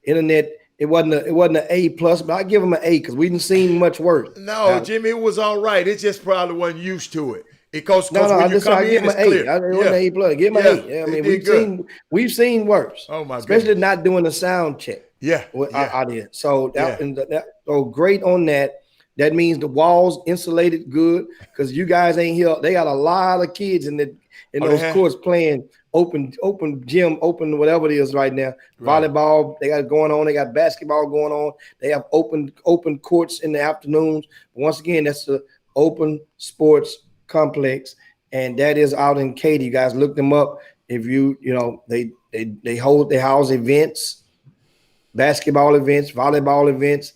internet. It wasn't an A+, but I give them an A because we didn't see much worse. No, Jimmy, it was all right. It just probably wasn't used to it. Because when you come in, it's clear. It wasn't an A+. Give them an A. I mean, we've seen worse. Oh my especially goodness. Not doing a sound check. Yeah. Yeah. out there. So Yeah. so great on that. That means the walls insulated good because you guys ain't here. They got a lot of kids in Oh, they those have? courts playing open gym, open whatever it is right now. Right. Volleyball they got going on. They got basketball going on. They have open courts in the afternoons. Once again, that's the open sports complex, and that is out in Katy. You guys look them up. If they house events, basketball events, volleyball events.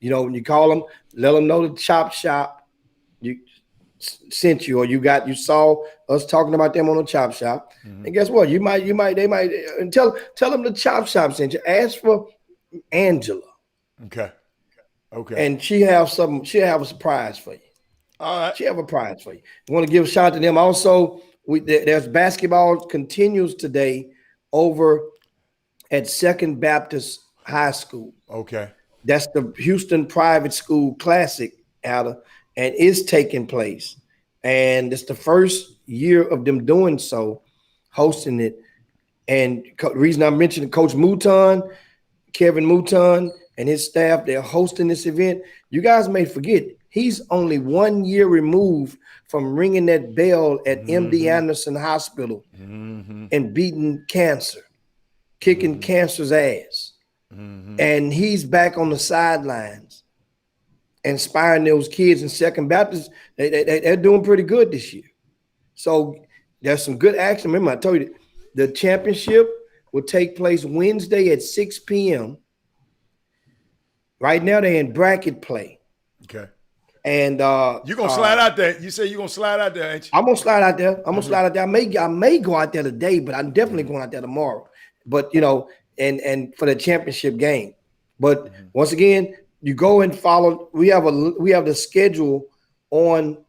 When you call them, let them know the Chop Shop you sent you, or you saw us talking about them on the Chop Shop. Mm-hmm. And guess what? They might, and tell them the Chop Shop sent you. Ask for Angela. Okay. Okay. And she'll have a surprise for you. All right. She'll have a prize for you. You want to give a shout out to them. Also, there's basketball continues today over at Second Baptist High School. Okay. That's the Houston Private School Classic, Ada, and is taking place. And it's the first year of them doing so, hosting it. And reason I'm mentioning Coach Kevin Mouton, and his staff, they're hosting this event. You guys may forget, he's only 1 year removed from ringing that bell at MD Anderson Hospital and beating cancer, kicking cancer's ass. And he's back on the sidelines, inspiring those kids in Second Baptist. They're doing pretty good this year. So there's some good action. Remember, I told you the championship will take place Wednesday at 6 p.m. Right now, they're in bracket play. Okay. And you're gonna slide out there. You say you're gonna slide out there, ain't you? I'm gonna slide out there. I may go out there today, but I'm definitely going out there tomorrow. But and for the championship game. But once again, you go and follow. We have the schedule on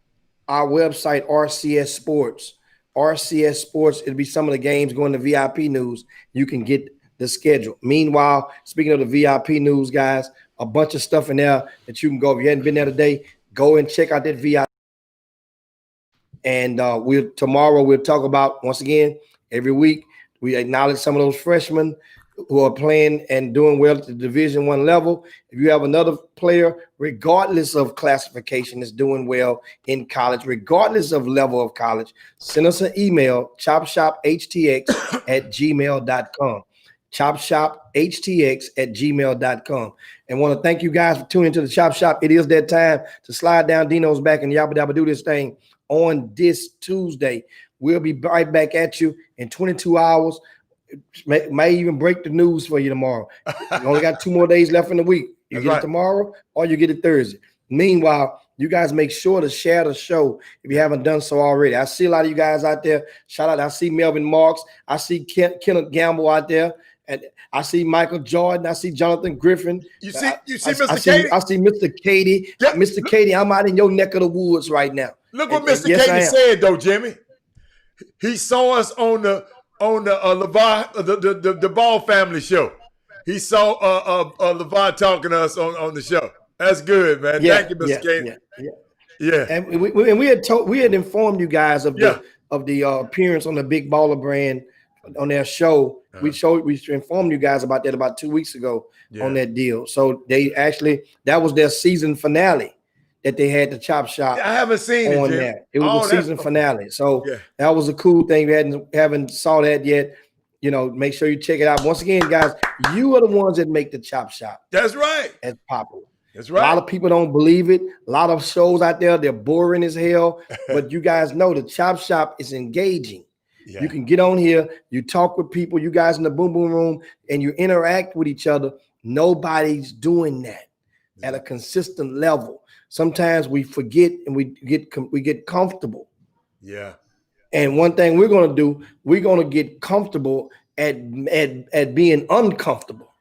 our website, RCS Sports. RCS Sports, it'll be some of the games going to VIP news. You can get the schedule. Meanwhile, speaking of the VIP news, guys, a bunch of stuff in there that you can go. If you hadn't been there today, go and check out that VIP. And tomorrow we'll talk about, once again, every week, we acknowledge some of those freshmen who are playing and doing well at the Division I level. If you have another player, regardless of classification, is doing well in college, regardless of level of college, send us an email, chopshophtx@gmail.com. chopshophtx@gmail.com. And want to thank you guys for tuning into the Chop Shop. It is that time to slide down Dino's back and yabba dabba do this thing on this Tuesday. We'll be right back at you in 22 hours. May even break the news for you tomorrow. You only got 2 more days left in the week. You get it tomorrow or you get it Thursday. Meanwhile, you guys make sure to share the show if you haven't done so already. I see a lot of you guys out there. Shout out. I see Melvin Marks. I see Kenneth Gamble out there. And I see Michael Jordan. I see Jonathan Griffin. You see Mr. Katie? I see Mr. Katie. Yeah. Mr. Katie, I'm out in your neck of the woods right now. Look what Mr. Katie said, though, Jimmy. He saw us on the the Ball Family show. He saw LeVar talking to us on the show. That's good, man. Yeah, thank you, Mr. Katie. Yeah. And we had informed you guys of the appearance on the Big Baller brand on their show. We informed you guys about that about 2 weeks ago on that deal. So that was their season finale that they had the Chop Shop. I haven't seen on it, there. It was the season finale. So that was a cool thing. We haven't saw that yet. Make sure you check it out. Once again, guys, you are the ones that make the Chop Shop. That's right. As popular. That's right. A lot of people don't believe it. A lot of shows out there, they're boring as hell. But you guys know the Chop Shop is engaging. Yeah. You can get on here, you talk with people, you guys in the boom boom room, and you interact with each other. Nobody's doing that at a consistent level. Sometimes we forget and we get comfortable. Yeah. And one thing we're gonna do, we're gonna get comfortable at being uncomfortable.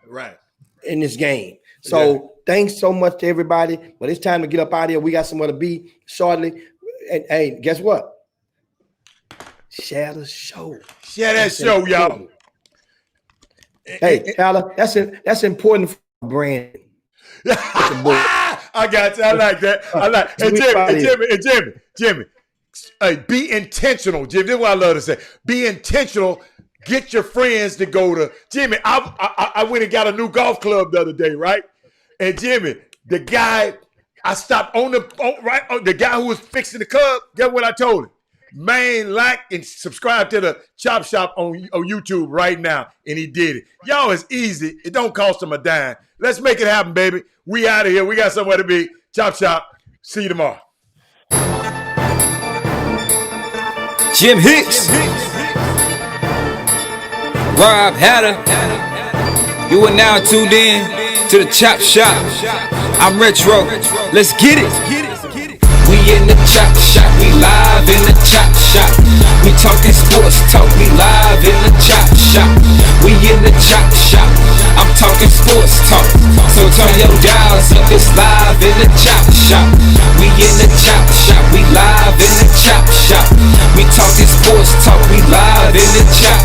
Right. In this game. So thanks so much to everybody. But it's time to get up out of here. We got somewhere to be shortly. And hey, guess what? Share the show. Share that show, y'all. Hey, Tyler, that's important for branding. I got you. I like that. Jimmy. Hey, be intentional, Jimmy. This is what I love to say. Be intentional Get your friends to go to Jimmy. I went and got a new golf club the other day, right? And Jimmy, the guy I stopped the guy who was fixing the club. Guess what I told him? Man, like and subscribe to the Chop Shop on YouTube right now, and he did it. Y'all, it's easy. It don't cost him a dime. Let's make it happen, baby. We out of here. We got somewhere to be. Chop Shop. See you tomorrow. Jim Hicks, Rob Hatter, you are now tuned in to the Chop Shop. I'm Retro, let's get it. We in the Chop Shop, we live in the Chop Shop. We talking sports talk, we live in the Chop Shop. We in the Chop Shop, I'm talking sports talk. So turn your dials up, it's live in the Chop Shop. We in the Chop Shop, we live in the Chop Shop. We talking sports talk, we live in the Chop